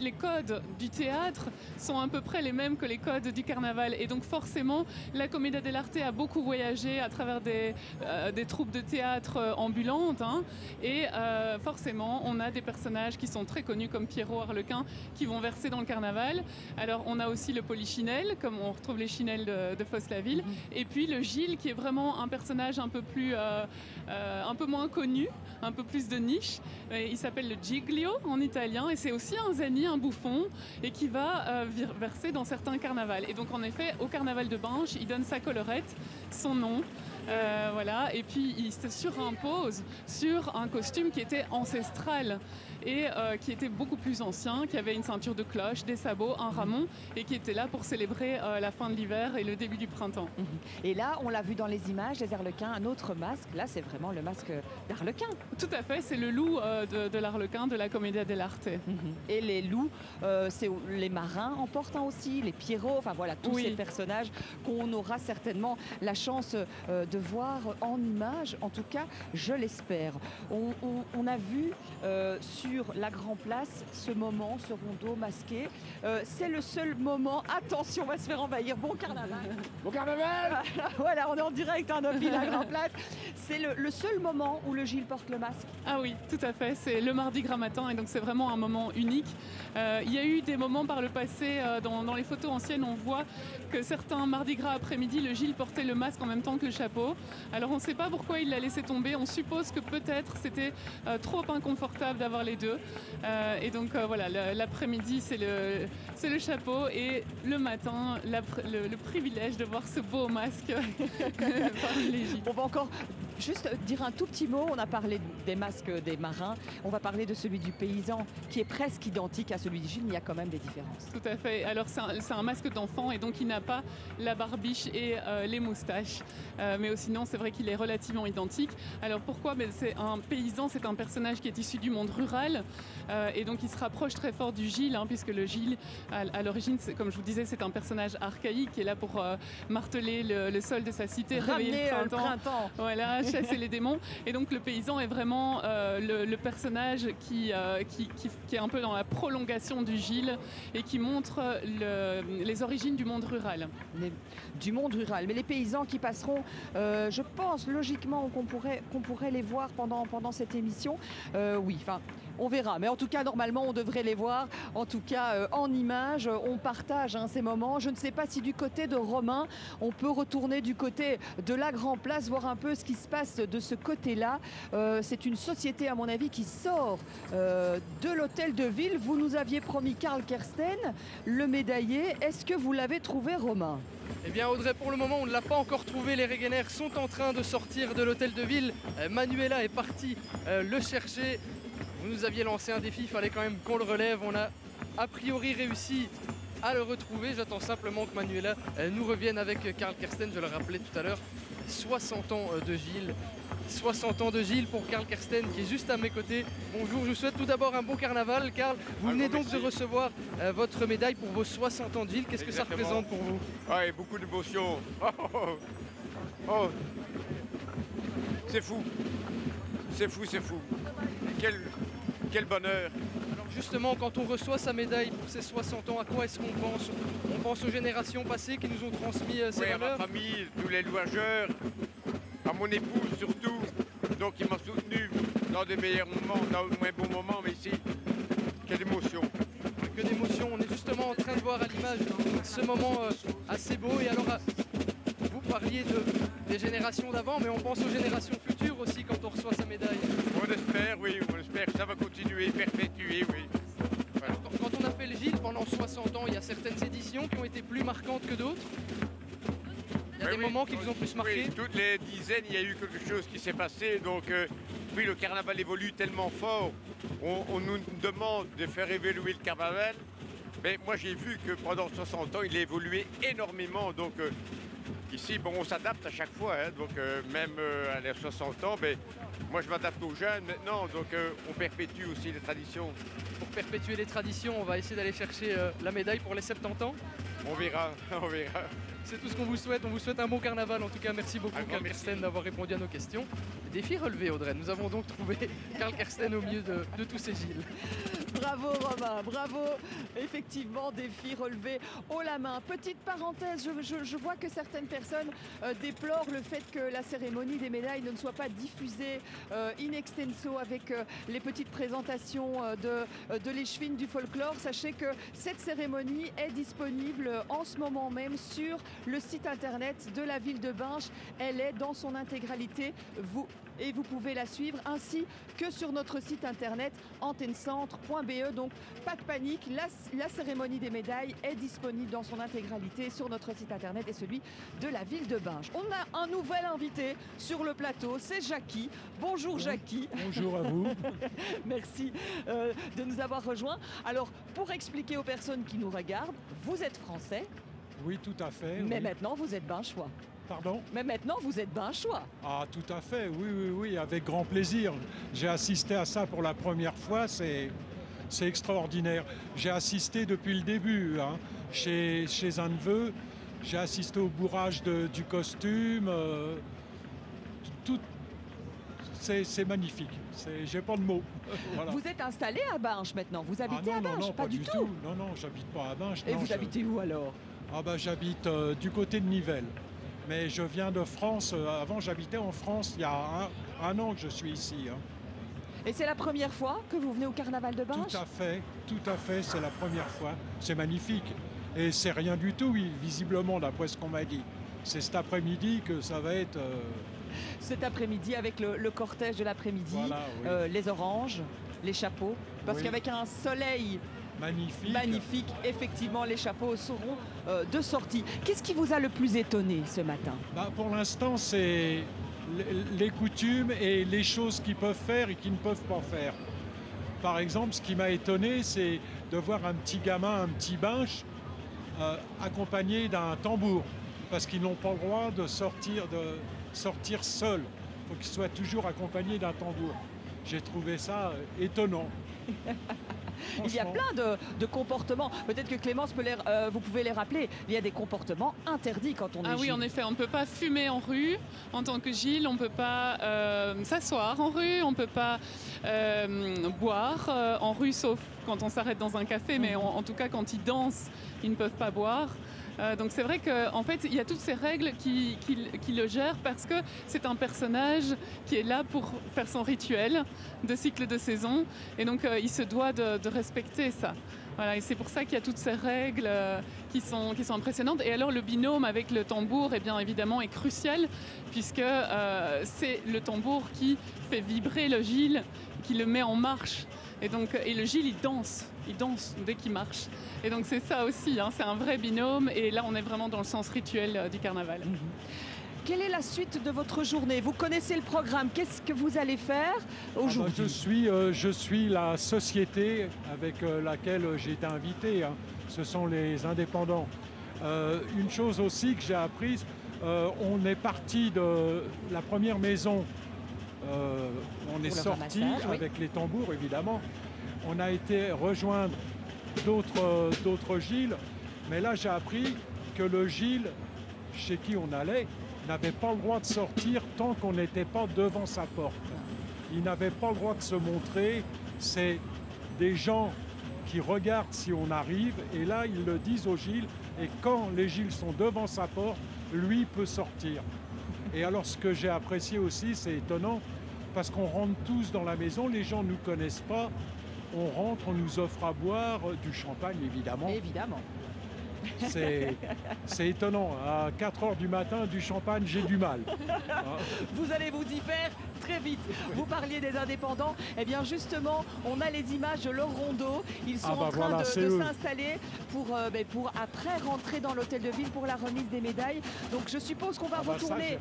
les codes du théâtre sont à peu près les mêmes que les codes du carnaval, et donc forcément la Commedia dell'arte a beaucoup voyagé à travers des troupes de théâtre ambulantes, et forcément on a des personnages qui sont très connus comme Pierrot, Arlequin, qui vont verser dans le carnaval. Alors on a aussi le Polichinelle, comme on retrouve les Chinelles de Fosse-la-Ville, et puis le Gilles, qui est vraiment un personnage un peu moins connu, un peu plus de niche. Il s'appelle le Giglio en italien, et c'est aussi un zani, un bouffon, et qui va verser dans certains carnavals. Et donc en effet, au carnaval de Binche, il donne sa collerette, son nom. Voilà, et puis il se surimpose sur un costume qui était ancestral et qui était beaucoup plus ancien, qui avait une ceinture de cloche, des sabots, un ramon, et qui était là pour célébrer la fin de l'hiver et le début du printemps. Et là, on l'a vu dans les images, les Arlequins, un autre masque. Là, c'est vraiment le masque d'Arlequin. Tout à fait, c'est le loup de l'Arlequin, de la Commedia dell'arte. Et les loups, c'est les marins en portent aussi, les Pierrots, enfin voilà, tous ces personnages qu'on aura certainement la chance de voir en images, en tout cas, je l'espère. On a vu sur la Grand Place ce moment, ce rondeau masqué. C'est le seul moment, attention, on va se faire envahir. Bon carnaval. Bon carnaval. Voilà, on est en direct depuis la Grand Place. C'est le seul moment où le Gilles porte le masque. Ah oui, tout à fait, c'est le mardi gras matin, et donc c'est vraiment un moment unique. Il y a eu des moments par le passé, dans les photos anciennes, on voit que certains mardis gras après-midi, le Gilles portait le masque en même temps que le chapeau. Alors on ne sait pas pourquoi il l'a laissé tomber, on suppose que peut-être c'était trop inconfortable d'avoir les deux. Et donc voilà, l'après-midi c'est le chapeau, et le matin le privilège de voir ce beau masque parmi les Gilles. On va encore juste dire un tout petit mot, on a parlé des masques des marins, on va parler de celui du paysan qui est presque identique à celui du Gilles, mais il y a quand même des différences. Tout à fait, alors c'est un masque d'enfant, et donc il n'a pas la barbiche et les moustaches, mais sinon c'est vrai qu'il est relativement identique. Alors pourquoi? C'est un paysan, c'est un personnage qui est issu du monde rural, et donc il se rapproche très fort du Gilles, puisque le Gilles, à l'origine, comme je vous disais, c'est un personnage archaïque qui est là pour marteler le sol de sa cité, réveiller le printemps. Voilà, chasser les démons. Et donc le paysan est vraiment le personnage qui est un peu dans la prolongation du Gilles et qui montre les origines du monde rural. Du monde rural. Mais les paysans qui passeront, je pense logiquement qu'on pourrait les voir pendant cette émission. Oui, enfin, on verra. Mais en tout cas, normalement, on devrait les voir. En tout cas, en images, on partage ces moments. Je ne sais pas si du côté de Romain, on peut retourner du côté de la Grand Place, voir un peu ce qui se passe de ce côté-là. C'est une société, à mon avis, qui sort de l'hôtel de ville. Vous nous aviez promis Karl Kersten, le médaillé. Est-ce que vous l'avez trouvé, Romain ? Eh bien Audrey, pour le moment on ne l'a pas encore trouvé, les Regenères sont en train de sortir de l'hôtel de ville. Manuela est partie le chercher. Vous nous aviez lancé un défi, il fallait quand même qu'on le relève. On a a priori réussi à le retrouver. J'attends simplement que Manuela nous revienne avec Karl Kersten, je le rappelais tout à l'heure. 60 ans de Gilles. 60 ans de Gilles pour Karl Kersten qui est juste à mes côtés. Bonjour, je vous souhaite tout d'abord un bon carnaval. Karl, vous venez donc de recevoir votre médaille pour vos 60 ans de Gilles. Qu'est-ce que ça représente pour vous? Ouais, beaucoup d'émotions. Oh. C'est fou. C'est fou, c'est fou. Quel bonheur. Alors justement, quand on reçoit sa médaille pour ses 60 ans, à quoi est-ce qu'on pense? On pense aux générations passées qui nous ont transmis ces valeurs. À ma famille, tous les louageurs, à mon épouse surtout, donc il m'a soutenu dans des meilleurs moments, dans de moins bons moments, mais ici, quelle émotion. Que d'émotion, on est justement en train de voir à l'image ce moment assez beau. Et alors, vous parliez des générations d'avant, mais on pense aux générations futures aussi quand on reçoit sa médaille. On espère, oui, on espère que ça va continuer, perpétuer, oui. Voilà. Quand on a fait le Gilles pendant 60 ans, il y a certaines éditions qui ont été plus marquantes que d'autres. Il y a des moments qui vous ont plus marqué. Oui, toutes les dizaines, il y a eu quelque chose qui s'est passé. Donc, puis le carnaval évolue tellement fort. On nous demande de faire évoluer le carnaval. Mais moi, j'ai vu que pendant 60 ans, il a évolué énormément. Donc, ici, bon, on s'adapte à chaque fois. Hein, donc, même à les 60 ans, mais moi, je m'adapte aux jeunes maintenant. Donc, on perpétue aussi les traditions. Pour perpétuer les traditions, on va essayer d'aller chercher la médaille pour les 70 ans. On verra, on verra. C'est tout ce qu'on vous souhaite. On vous souhaite un bon carnaval. En tout cas, merci beaucoup, Karl Kersten, d'avoir répondu à nos questions. Défi relevé, Audrey. Nous avons donc trouvé Karl Kersten au milieu de tous ces Gilles. Bravo, Romain. Bravo. Effectivement, défi relevé haut la main. Petite parenthèse, je vois que certaines personnes déplorent le fait que la cérémonie des médailles ne soit pas diffusée in extenso avec les petites présentations de l'échevine du folklore. Sachez que cette cérémonie est disponible en ce moment même sur le site internet de la ville de Binche. Elle est dans son intégralité. Vous pouvez la suivre ainsi que sur notre site internet antennecentre.be. Donc pas de panique, la cérémonie des médailles est disponible dans son intégralité sur notre site internet et celui de la ville de Binche. On a un nouvel invité sur le plateau, c'est Jackie. Bonjour Jackie. Bonjour à vous. Merci de nous avoir rejoints. Alors pour expliquer aux personnes qui nous regardent, vous êtes français. Oui, tout à fait. Mais oui. maintenant vous êtes binchois. Pardon? Mais maintenant, vous êtes binchois. Ah, tout à fait, oui, avec grand plaisir. J'ai assisté à ça pour la première fois, c'est extraordinaire. J'ai assisté depuis le début, hein, chez un neveu. J'ai assisté au bourrage du costume. C'est magnifique. J'ai pas de mots. Voilà. Vous êtes installé à Binche maintenant. Vous habitez à Binche? Non, pas du tout. Non, j'habite pas à Binche. Et vous habitez où alors? Ah bah j'habite du côté de Nivelles. Mais je viens de France. Avant, j'habitais en France. Il y a un an que je suis ici. Hein. Et c'est la première fois que vous venez au carnaval de Binche? Tout à fait. C'est la première fois. C'est magnifique. Et c'est rien du tout, visiblement, d'après ce qu'on m'a dit. C'est cet après-midi que ça va être... Cet après-midi, avec le cortège de l'après-midi, voilà, oui. Les oranges, les chapeaux. Parce qu'avec un soleil... Magnifique. Effectivement, les chapeaux seront de sortie. Qu'est-ce qui vous a le plus étonné ce matin? Pour l'instant, c'est les coutumes et les choses qu'ils peuvent faire et qu'ils ne peuvent pas faire. Par exemple, ce qui m'a étonné, c'est de voir un petit gamin, un petit binche, accompagné d'un tambour. Parce qu'ils n'ont pas le droit de sortir seul. Il faut qu'ils soient toujours accompagnés d'un tambour. J'ai trouvé ça étonnant. Il y a plein de comportements. Peut-être que Clémence, vous pouvez les rappeler. Il y a des comportements interdits quand on est oui, Gilles. en effet, on ne peut pas fumer en rue en tant que Gilles, on ne peut pas s'asseoir en rue, on ne peut pas boire en rue, sauf quand on s'arrête dans un café, mais en tout cas quand ils dansent, ils ne peuvent pas boire. Donc c'est vrai qu'en fait, il y a toutes ces règles qui le gèrent parce que c'est un personnage qui est là pour faire son rituel de cycle de saison. Et donc, il se doit de respecter ça. Voilà, et c'est pour ça qu'il y a toutes ces règles qui sont impressionnantes. Et alors, le binôme avec le tambour, eh bien, évidemment, est crucial puisque c'est le tambour qui fait vibrer le Gilles, qui le met en marche. Et le Gilles, il danse dès qu'il marche. Et donc c'est ça aussi, c'est un vrai binôme. Et là, on est vraiment dans le sens rituel du carnaval. Quelle est la suite de votre journée? Vous connaissez le programme. Qu'est-ce que vous allez faire aujourd'hui? Je suis la société avec laquelle j'ai été invité. Ce sont les indépendants. Une chose aussi que j'ai apprise, on est parti de la première maison. On est sorti avec les tambours, évidemment. On a été rejoindre d'autres Gilles. Mais là, j'ai appris que le Gilles chez qui on allait n'avait pas le droit de sortir tant qu'on n'était pas devant sa porte. Il n'avait pas le droit de se montrer. C'est des gens qui regardent si on arrive. Et là, ils le disent au Gilles. Et quand les Gilles sont devant sa porte, lui peut sortir. Et alors, ce que j'ai apprécié aussi, c'est étonnant, parce qu'on rentre tous dans la maison, les gens ne nous connaissent pas. On rentre, on nous offre à boire, du champagne, évidemment. Évidemment. C'est étonnant. À 4h du matin, du champagne, j'ai du mal. Vous allez vous y faire très vite. Vous parliez des indépendants. Eh bien, justement, on a les images de leur rondeau. Ils sont en train de s'installer pour après rentrer dans l'hôtel de ville pour la remise des médailles. Donc, je suppose qu'on va retourner.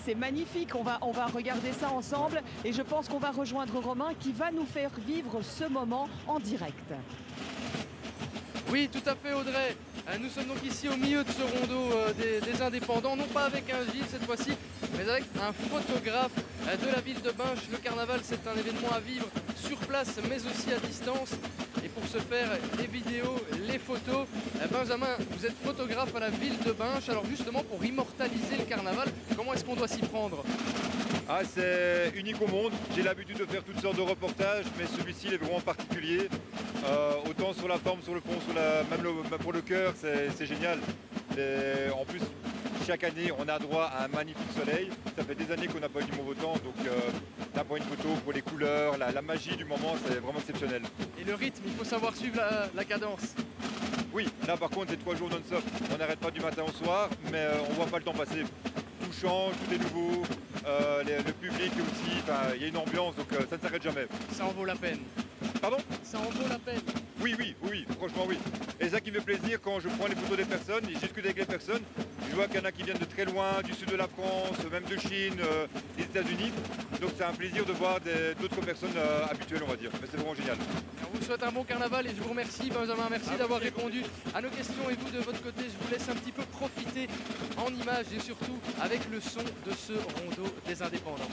C'est magnifique. On va regarder ça ensemble. Et je pense qu'on va rejoindre Romain qui va nous faire vivre ce moment en direct. Oui, tout à fait, Audrey. Nous sommes donc ici au milieu de ce rondeau des indépendants, non pas avec un Gilles cette fois-ci, mais avec un photographe de la ville de Binche. Le carnaval, c'est un événement à vivre sur place, mais aussi à distance. Et pour ce faire, les vidéos, les photos. Benjamin, vous êtes photographe à la ville de Binche. Alors justement, pour immortaliser le carnaval, comment est-ce qu'on doit s'y prendre? C'est unique au monde. J'ai l'habitude de faire toutes sortes de reportages, mais celui-ci est vraiment particulier. Autant sur la forme, sur le fond, même pour le cœur, c'est génial. Et en plus, chaque année, on a droit à un magnifique soleil. Ça fait des années qu'on n'a pas eu du mauvais temps, donc là pour une photo, pour les couleurs, la magie du moment, c'est vraiment exceptionnel. Et le rythme, il faut savoir suivre la cadence. Oui, là par contre, c'est 3 jours non-stop. On n'arrête pas du matin au soir, mais on voit pas le temps passer. Tout change, tout est nouveau, le public aussi, il y a une ambiance, donc ça ne s'arrête jamais. Ça en vaut la peine. Pardon? Ça en vaut la peine. Oui, franchement oui. Et ça qui me fait plaisir quand je prends les photos des personnes et je discute avec les personnes, je vois qu'il y en a qui viennent de très loin, du sud de la France, même de Chine, des États-Unis. Donc c'est un plaisir de voir d'autres personnes habituelles, on va dire. Mais c'est vraiment génial. On vous souhaite un bon carnaval et je vous remercie, Benjamin. Merci d'avoir répondu à nos questions. Et vous, de votre côté, je vous laisse un petit peu profiter en images et surtout avec le son de ce rondeau des indépendants.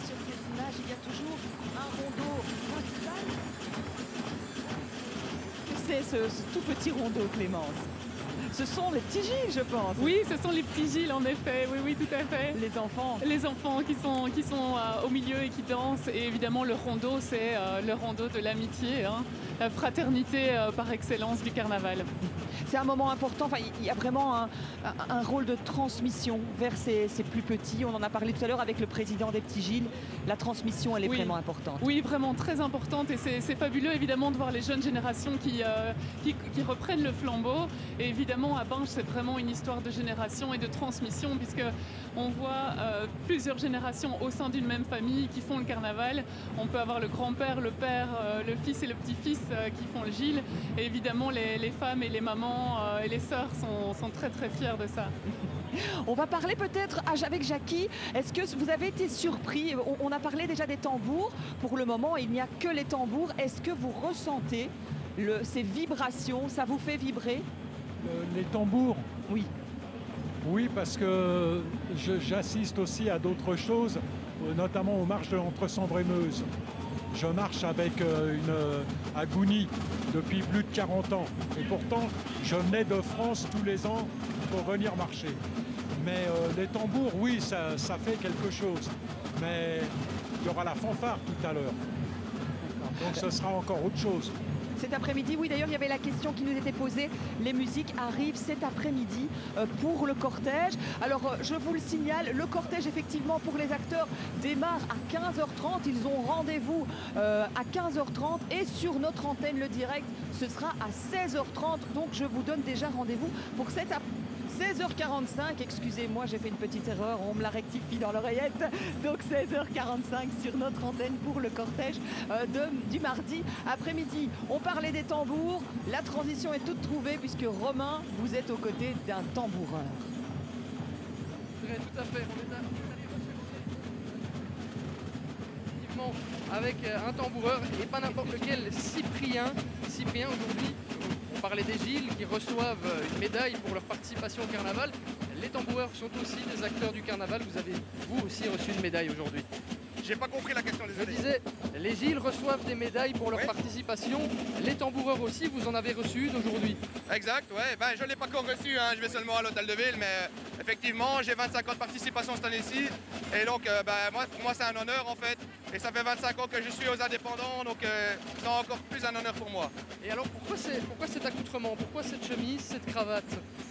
Sur ces images, il y a toujours un rondeau principal. C'est ce tout petit rondeau, Clémence. Ce sont les petits Gilles, je pense. Oui, ce sont les petits Gilles, en effet. Oui, tout à fait. Les enfants. Les enfants qui sont au milieu et qui dansent. Et évidemment, le rondeau, c'est le rondeau de l'amitié, la fraternité par excellence du carnaval. C'est un moment important, enfin, il y a vraiment un rôle de transmission vers ces plus petits. On en a parlé tout à l'heure avec le président des Petits Gilles. La transmission, elle est vraiment importante. Oui, vraiment très importante et c'est fabuleux évidemment de voir les jeunes générations qui reprennent le flambeau. Et évidemment à Binche, c'est vraiment une histoire de génération et de transmission puisque on voit plusieurs générations au sein d'une même famille qui font le carnaval. On peut avoir le grand-père, le père, le fils et le petit-fils qui font le Gilles. Et évidemment les femmes et les mamans et les sœurs sont très très fiers de ça. On va parler peut-être avec Jackie. Est-ce que vous avez été surpris? On a parlé déjà des tambours. Pour le moment, il n'y a que les tambours. Est-ce que vous ressentez ces vibrations? Ça vous fait vibrer? Les tambours? Oui. Oui, parce que j'assiste aussi à d'autres choses, notamment aux marches de l'Entre-Sambre et Meuse. Je marche avec à Gouny depuis plus de 40 ans. Et pourtant, je venais de France tous les ans pour venir marcher. Mais les tambours, oui, ça fait quelque chose. Mais il y aura la fanfare tout à l'heure. Donc ce sera encore autre chose. Cet après-midi, oui, d'ailleurs, il y avait la question qui nous était posée. Les musiques arrivent cet après-midi pour le cortège. Alors, je vous le signale, le cortège, effectivement, pour les acteurs, démarre à 15h30. Ils ont rendez-vous à 15h30 et sur notre antenne, le direct, ce sera à 16h30. Donc, je vous donne déjà rendez-vous pour cet après-midi. 16h45, excusez-moi, j'ai fait une petite erreur, on me la rectifie dans l'oreillette. Donc 16h45 sur notre antenne pour le cortège du mardi après-midi. On parlait des tambours, la transition est toute trouvée puisque Romain, vous êtes aux côtés d'un tamboureur. Oui, tout à fait, on est avec un tamboureur et pas n'importe lequel, Cyprien aujourd'hui. On parlait des Gilles qui reçoivent une médaille pour leur participation au carnaval. Les tamboureurs sont aussi des acteurs du carnaval. Vous avez, vous aussi, reçu une médaille aujourd'hui. J'ai pas compris la question, désolé. Je disais, les Gilles reçoivent des médailles pour leur participation. Les tamboureurs aussi, vous en avez reçu une aujourd'hui. Exact, ouais. Ben, je ne l'ai pas encore reçu, hein. Je vais seulement à l'hôtel de ville, mais effectivement, j'ai 25 ans de participation cette année-ci. Et donc, pour moi, c'est un honneur en fait. Et ça fait 25 ans que je suis aux indépendants, donc c'est encore plus un honneur pour moi. Et alors, pourquoi cet accoutrement? Pourquoi cette chemise, cette cravate?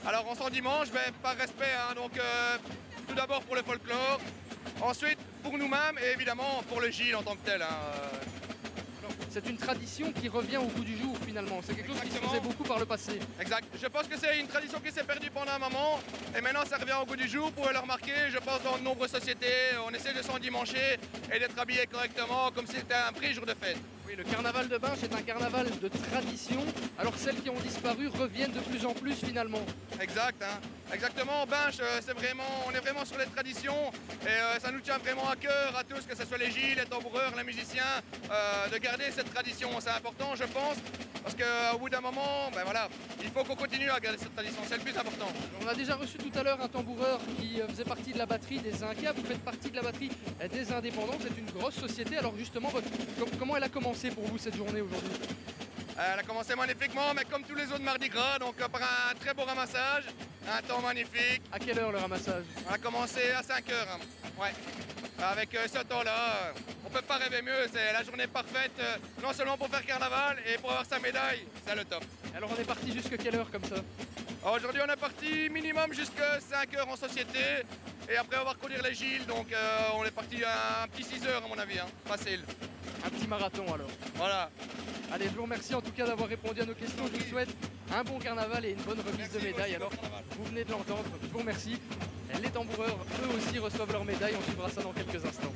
Alors, on sort dimanche, par respect, hein, donc tout d'abord pour le folklore, ensuite pour nous-mêmes et évidemment pour le Gilles en tant que tel. Hein. C'est une tradition qui revient au goût du jour finalement. C'est quelque chose qui se faisait beaucoup par le passé. Exact. Je pense que c'est une tradition qui s'est perdue pendant un moment et maintenant ça revient au goût du jour. Vous pouvez le remarquer, je pense dans de nombreuses sociétés, on essaie de s'endimancher et d'être habillé correctement comme si c'était un vrai jour de fête. Oui, le carnaval de Binche est un carnaval de tradition, alors celles qui ont disparu reviennent de plus en plus finalement. Exact, hein. Exactement. Binche, on est vraiment sur les traditions et ça nous tient vraiment à cœur à tous, que ce soit les Gilles, les tamboureurs, les musiciens, de garder cette tradition. C'est important, je pense, parce qu'au bout d'un moment, il faut qu'on continue à garder cette tradition, c'est le plus important. On a déjà reçu tout à l'heure un tamboureur qui faisait partie de la batterie des Incas. Vous faites partie de la batterie des Indépendants. C'est une grosse société. Alors justement, comment elle a commencé pour vous cette journée aujourd'hui? Elle a commencé magnifiquement, mais comme tous les autres Mardi Gras, donc par un très beau ramassage, un temps magnifique. À quelle heure le ramassage? On a commencé à 5h, hein. Ouais. Avec ce temps-là, on ne peut pas rêver mieux, c'est la journée parfaite, non seulement pour faire carnaval et pour avoir sa médaille, c'est le top. Alors on est parti jusqu'à quelle heure comme ça? Aujourd'hui on est parti minimum jusqu'à 5h en société, et après on va reconduire les Gilles, donc on est parti un petit 6h à mon avis, hein. Facile. Un petit marathon alors. Voilà. Allez, je vous remercie en tout cas d'avoir répondu à nos questions. Je vous souhaite un bon carnaval et une bonne remise de médaille. Alors, vous venez de l'entendre, je vous remercie. Les tamboureurs, eux aussi, reçoivent leur médaille. On suivra ça dans quelques instants.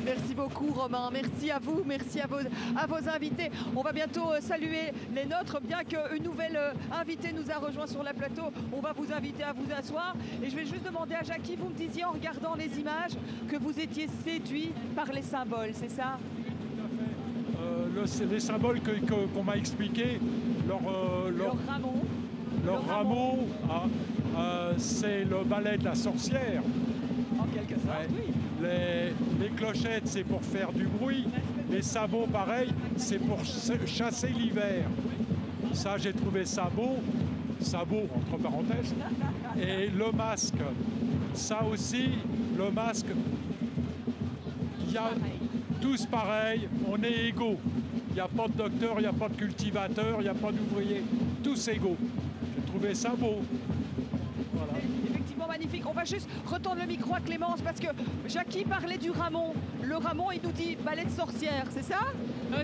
Merci beaucoup Romain, merci à vous, merci à vos invités. On va bientôt saluer les nôtres, bien qu'une nouvelle invitée nous a rejoint sur le plateau. On va vous inviter à vous asseoir. Et je vais juste demander à Jackie, vous me disiez en regardant les images que vous étiez séduit par les symboles, c'est ça? Les symboles qu'on m'a expliqués, leur rameau, c'est le balai de la sorcière. En quelque sorte, oui. Les clochettes, c'est pour faire du bruit. Les sabots, pareil, c'est pour chasser l'hiver. Ça, j'ai trouvé ça beau. Sabot, entre parenthèses. Et le masque, ça aussi, le masque, il y a tous pareils, on est égaux. Il n'y a pas de docteur, il n'y a pas de cultivateur, il n'y a pas d'ouvrier, tous égaux. trouvais ça beau. Voilà. Effectivement magnifique. On va juste retendre le micro à Clémence parce que Jackie parlait du Ramon. Le Ramon, il nous dit balai de sorcière, c'est ça?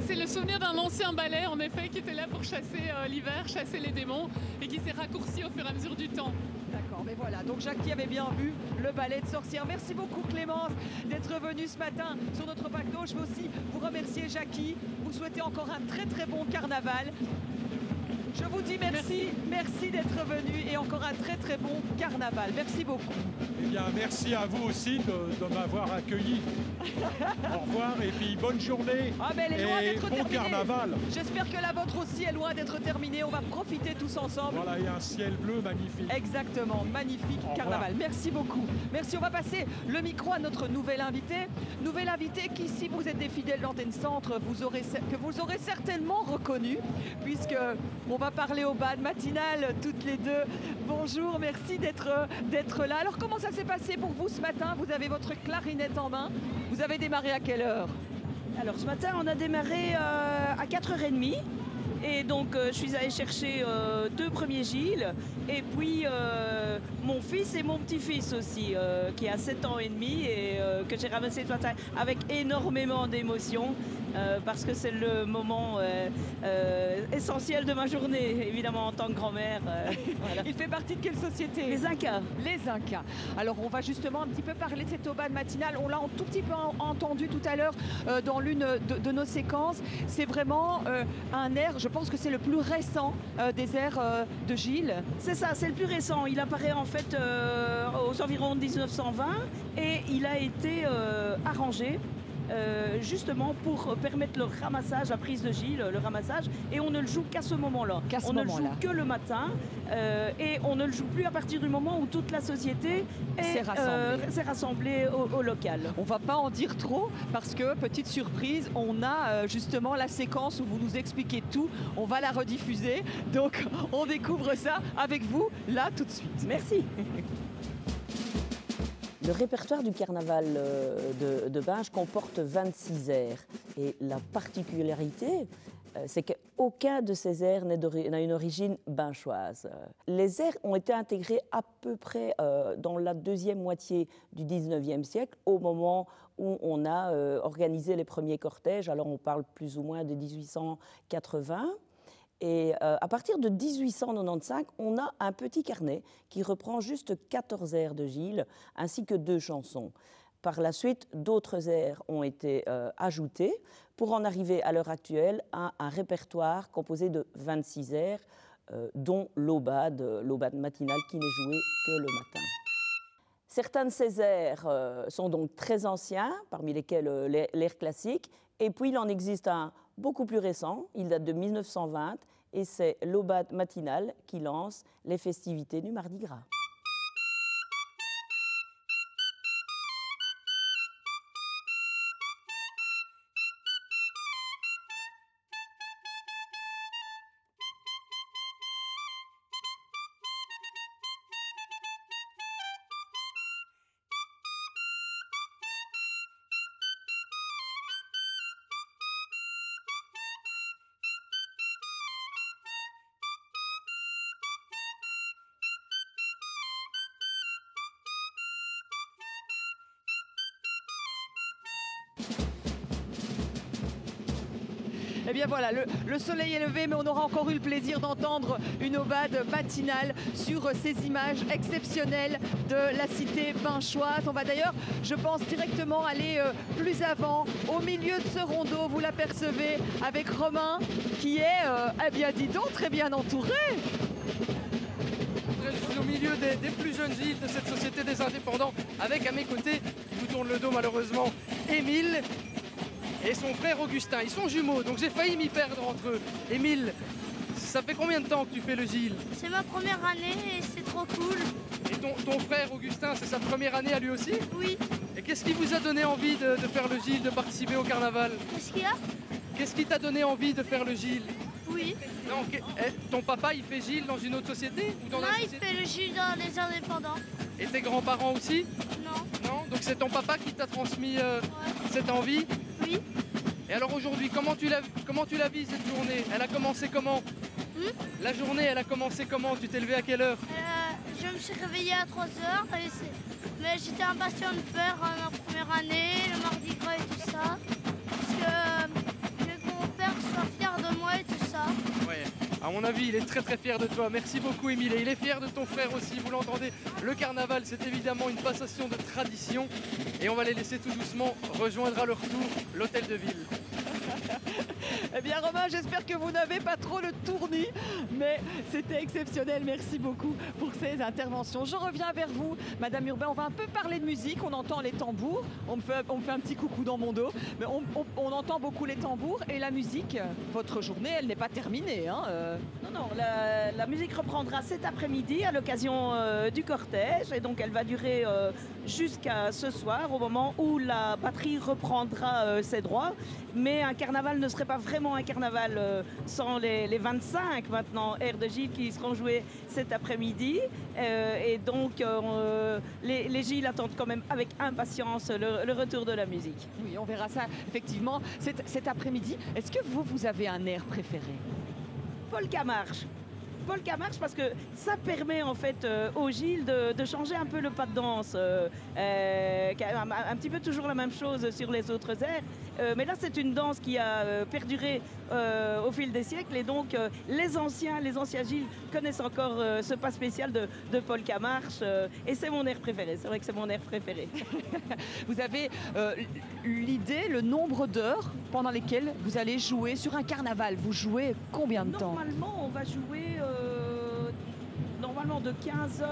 C'est le souvenir d'un ancien balai, en effet, qui était là pour chasser l'hiver, chasser les démons, et qui s'est raccourci au fur et à mesure du temps. D'accord, mais voilà, donc Jackie avait bien vu le balai de sorcière. Merci beaucoup Clémence d'être venue ce matin sur notre pack d'eau. Je veux aussi vous remercier Jackie, vous souhaiter encore un très très bon carnaval. Je vous dis merci d'être venu et encore un très très bon carnaval. Merci beaucoup. Eh bien, merci à vous aussi de m'avoir accueilli. Au revoir et puis bonne journée. Ah mais elle est loin d'être bon terminée. carnaval. J'espère que la vôtre aussi est loin d'être terminée. On va profiter tous ensemble. Voilà, il y a un ciel bleu magnifique. Exactement, magnifique carnaval. Merci beaucoup. Merci, on va passer le micro à notre nouvel invité. Nouvel invité qui, si vous êtes des fidèles d'Antenne Centre, que vous aurez certainement reconnu, puisque on va parler au bal matinal toutes les deux. Bonjour, merci d'être là. Alors comment ça s'est passé pour vous ce matin? Vous avez votre clarinette en main. Vous avez démarré à quelle heure? Alors ce matin on a démarré à 4h30 et donc je suis allée chercher 2 premiers Gilles et puis mon fils et mon petit-fils aussi qui a 7 ans et demi et que j'ai ramassé ce matin avec énormément d'émotion. Parce que c'est le moment essentiel de ma journée, évidemment en tant que grand-mère. Voilà. Il fait partie de quelle société? Les Incas. Les Incas. Alors on va justement un petit peu parler de cette aubade matinale. On l'a un tout petit peu entendu tout à l'heure dans l'une de nos séquences. C'est vraiment un air, je pense que c'est le plus récent des airs de Gilles. C'est ça, c'est le plus récent. Il apparaît en fait aux environs de 1920 et il a été arrangé. Justement pour permettre le ramassage, la prise de Gilles, le ramassage, et on ne le joue qu'à ce moment-là. On ne le joue que le matin et on ne le joue plus à partir du moment où toute la société s'est rassemblée au local. On ne va pas en dire trop parce que, petite surprise, on a justement la séquence où vous nous expliquez tout. On va la rediffuser, donc on découvre ça avec vous là tout de suite. Merci. Le répertoire du carnaval de Binche comporte 26 airs. Et la particularité, c'est qu'aucun de ces airs n'a une origine binchoise. Les airs ont été intégrés à peu près dans la deuxième moitié du 19e siècle, au moment où on a organisé les premiers cortèges. Alors on parle plus ou moins de 1880. Et à partir de 1895, on a un petit carnet qui reprend juste 14 airs de Gilles, ainsi que 2 chansons. Par la suite, d'autres airs ont été ajoutés pour en arriver à l'heure actuelle à un répertoire composé de 26 airs, dont l'aubade matinale qui n'est jouée que le matin. Certains de ces airs sont donc très anciens, parmi lesquels l'air classique, et puis il en existe un beaucoup plus récent, il date de 1920, et c'est l'aubade matinale qui lance les festivités du Mardi Gras. Eh bien voilà, le soleil est levé, mais on aura encore eu le plaisir d'entendre une aubade matinale sur ces images exceptionnelles de la cité binchoise. On va d'ailleurs, je pense, directement aller plus avant, au milieu de ce rondeau, vous l'apercevez, avec Romain, qui est, eh bien dis donc, très bien entouré. Je suis au milieu des plus jeunes Gilles de cette société des indépendants, avec à mes côtés, qui vous tourne le dos malheureusement, Émile et son frère Augustin. Ils sont jumeaux, donc j'ai failli m'y perdre entre eux. Émile, ça fait combien de temps que tu fais le Gilles? C'est ma première année et c'est trop cool. Et ton frère Augustin, c'est sa première année à lui aussi? Oui. Et qu'est-ce qui vous a donné envie de faire le Gilles, de participer au carnaval? Qu'est-ce qu'il y a? Qu'est-ce qui t'a donné envie de faire le Gilles? Oui. Non, ton papa, il fait Gilles dans une autre société ou dans Non, la il société? fait le Gilles dans les indépendants. Et tes grands-parents aussi? Non. Non. Donc c'est ton papa qui t'a transmis cette envie? Oui. Et alors aujourd'hui, comment tu la vis cette journée? Elle a commencé comment? La journée, elle a commencé comment? Tu t'es levé à quelle heure? Je me suis réveillée à 3h, mais j'étais impatient de faire ma première année, le Mardi Gras et tout ça. Parce que je veux que mon père soit fier de moi et tout ça. Ouais. À mon avis, il est très très fier de toi. Merci beaucoup, Émile. Et il est fier de ton frère aussi, vous l'entendez. Le carnaval, c'est évidemment une passation de tradition. Et on va les laisser tout doucement rejoindre à leur tour l'hôtel de ville. Eh bien Romain, j'espère que vous n'avez pas trop le tournis, mais c'était exceptionnel. Merci beaucoup pour ces interventions. Je reviens vers vous, Madame Urbain. On va un peu parler de musique. On entend les tambours. On me fait un petit coucou dans mon dos. Mais on entend beaucoup les tambours et la musique. Votre journée, elle n'est pas terminée. Hein, Non, la musique reprendra cet après-midi à l'occasion du cortège. Et donc, elle va durer jusqu'à ce soir, au moment où la batterie reprendra ses droits. Mais un carnaval ne serait pas vraiment un carnaval sans les 25 maintenant airs de Gilles qui seront joués cet après-midi. Et donc les Gilles attendent quand même avec impatience le retour de la musique. Oui, on verra ça effectivement cet après-midi. Est-ce que vous avez un air préféré? Polka Marche. Polka Marche parce que ça permet en fait aux Gilles de changer un peu le pas de danse. Un petit peu toujours la même chose sur les autres airs. Mais là, c'est une danse qui a perduré au fil des siècles. Et donc, les anciens Gilles connaissent encore ce pas spécial de Polka Marche. Et c'est mon air préféré. C'est vrai que c'est mon air préféré. Vous avez l'idée, le nombre d'heures pendant lesquelles vous allez jouer sur un carnaval? Vous jouez combien de temps? Normalement, on va jouer de 15h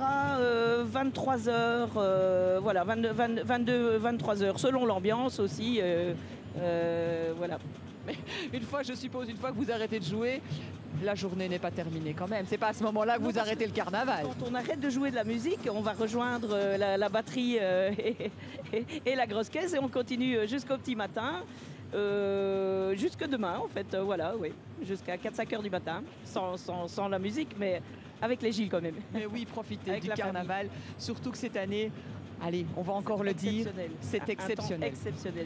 à 23h, voilà, 23h, selon l'ambiance aussi, voilà. Mais une fois que vous arrêtez de jouer, la journée n'est pas terminée quand même. C'est pas à ce moment-là que vous arrêtez le carnaval. Quand on arrête de jouer de la musique, on va rejoindre la batterie et la grosse caisse et on continue jusqu'au petit matin. Jusque demain en fait, voilà, oui, jusqu'à 4-5 heures du matin, sans la musique, mais avec les Gilles quand même. Mais oui, profitez du carnaval, surtout que cette année, allez, on va encore le dire, c'est exceptionnel.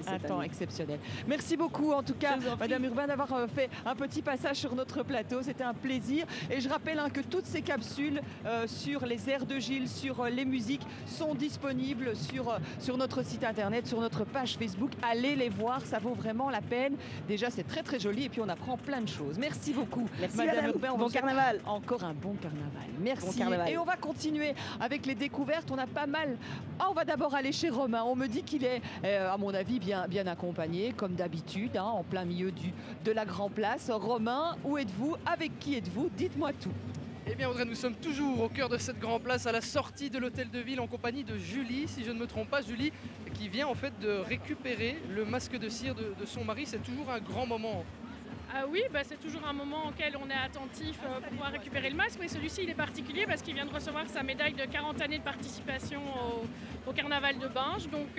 Un temps exceptionnel. Merci beaucoup en tout cas, Madame Urbain, d'avoir fait un petit passage sur notre plateau. C'était un plaisir. Et je rappelle que toutes ces capsules sur les airs de Gilles, sur les musiques, sont disponibles sur notre site internet, sur notre page Facebook. Allez les voir, ça vaut vraiment la peine. Déjà, c'est très très joli et puis on apprend plein de choses. Merci beaucoup, Madame Urbain. Bon carnaval. Encore un bon carnaval. Merci. Bon carnaval. Et on va continuer avec les découvertes. On a pas mal. On va d'abord aller chez Romain. On me dit qu'il est, à mon avis, bien accompagné, comme d'habitude, en plein milieu de la Grand Place. Romain, où êtes-vous? Avec qui êtes-vous? Dites-moi tout. Eh bien Audrey, nous sommes toujours au cœur de cette Grand Place, à la sortie de l'hôtel de ville, en compagnie de Julie, si je ne me trompe pas. Julie, qui vient en fait de récupérer le masque de cire de son mari. C'est toujours un grand moment. Ah oui, c'est toujours un moment auquel on est attentif pour pouvoir récupérer le masque. Mais celui-ci, il est particulier parce qu'il vient de recevoir sa médaille de 40 années de participation au carnaval de Binche. Donc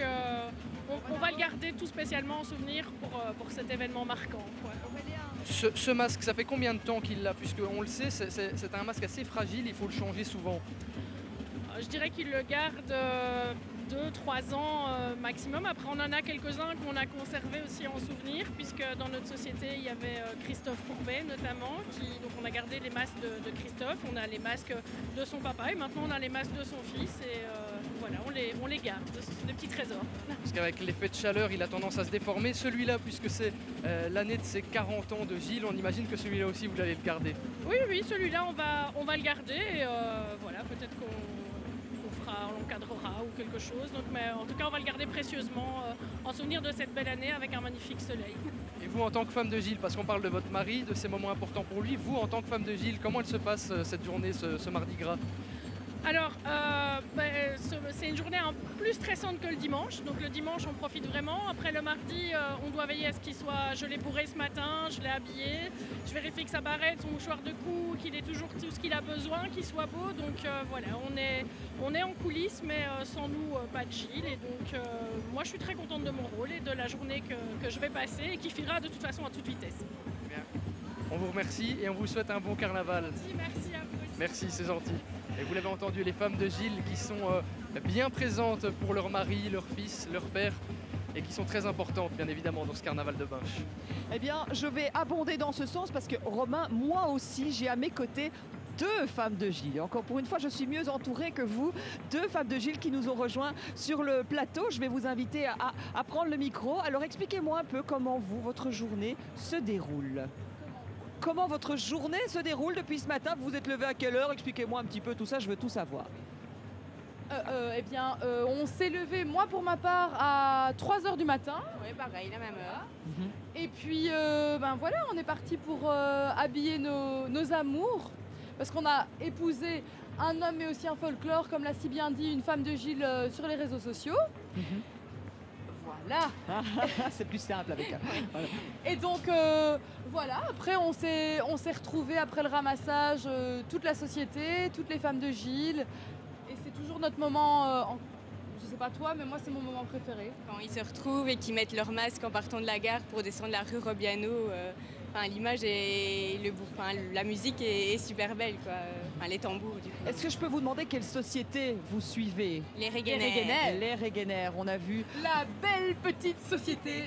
on va le garder tout spécialement en souvenir pour cet événement marquant, quoi. Ce masque, ça fait combien de temps qu'il l'a? Puisqu'on le sait, c'est un masque assez fragile, il faut le changer souvent. Je dirais qu'il le garde 2-3 ans maximum. Après, on en a quelques-uns qu'on a conservés aussi en souvenir, puisque dans notre société, il y avait Christophe Courbet notamment. Donc on a gardé les masques de Christophe, on a les masques de son papa et maintenant on a les masques de son fils. Et voilà, on les garde. Ce sont des petits trésors. Parce qu'avec l'effet de chaleur, il a tendance à se déformer. Celui-là, puisque c'est l'année de ses 40 ans de Gilles, on imagine que celui-là aussi, vous allez le garder. Oui, celui-là, on va le garder. Et voilà, peut-être on l'encadrera ou quelque chose. Donc, mais en tout cas, on va le garder précieusement en souvenir de cette belle année avec un magnifique soleil. Et vous, en tant que femme de Gilles, parce qu'on parle de votre mari, de ces moments importants pour lui, vous, en tant que femme de Gilles, comment elle se passe cette journée, ce Mardi Gras? Alors, c'est une journée plus stressante que le dimanche. Donc le dimanche, on profite vraiment. Après le mardi, on doit veiller à ce qu'il soit... Je l'ai bourré ce matin, je l'ai habillé. Je vérifie que sa barrette, son mouchoir de cou, qu'il ait toujours tout ce qu'il a besoin, qu'il soit beau. Donc voilà, on est en coulisses, mais sans nous, pas de Gilles. Et donc, moi, je suis très contente de mon rôle et de la journée que je vais passer et qui finira de toute façon à toute vitesse. Bien. On vous remercie et on vous souhaite un bon carnaval. Merci à vous aussi. Merci, c'est gentil. Et vous l'avez entendu, les femmes de Gilles qui sont bien présentes pour leur mari, leur fils, leur père. et qui sont très importantes, bien évidemment, dans ce carnaval de Binche. Eh bien, je vais abonder dans ce sens parce que Romain, moi aussi, j'ai à mes côtés 2 femmes de Gilles. Encore pour une fois, je suis mieux entourée que vous. 2 femmes de Gilles qui nous ont rejoints sur le plateau. Je vais vous inviter à prendre le micro. Alors, expliquez-moi un peu comment votre journée se déroule. Comment votre journée se déroule depuis ce matin? Vous vous êtes levé à quelle heure? Expliquez-moi un petit peu tout ça, je veux tout savoir. Eh bien, on s'est levé, moi pour ma part, à 3h du matin. Oui, pareil, la même heure. Et puis, ben voilà, on est parti pour habiller nos amours. Parce qu'on a épousé un homme mais aussi un folklore, comme l'a si bien dit une femme de Gilles sur les réseaux sociaux. Voilà. C'est plus simple avec elle. Voilà. Et donc, voilà, après on s'est retrouvés après le ramassage, toute la société, toutes les femmes de Gilles. Et c'est toujours notre moment, je sais pas toi, mais moi c'est mon moment préféré. Quand ils se retrouvent et qu'ils mettent leur masque en partant de la gare pour descendre la rue Robiano, l'image et la musique est super belle, quoi. Les tambours du coup. Est-ce que je peux vous demander quelle société vous suivez? Les Régénères. Les Régénères, on a vu. La belle petite société.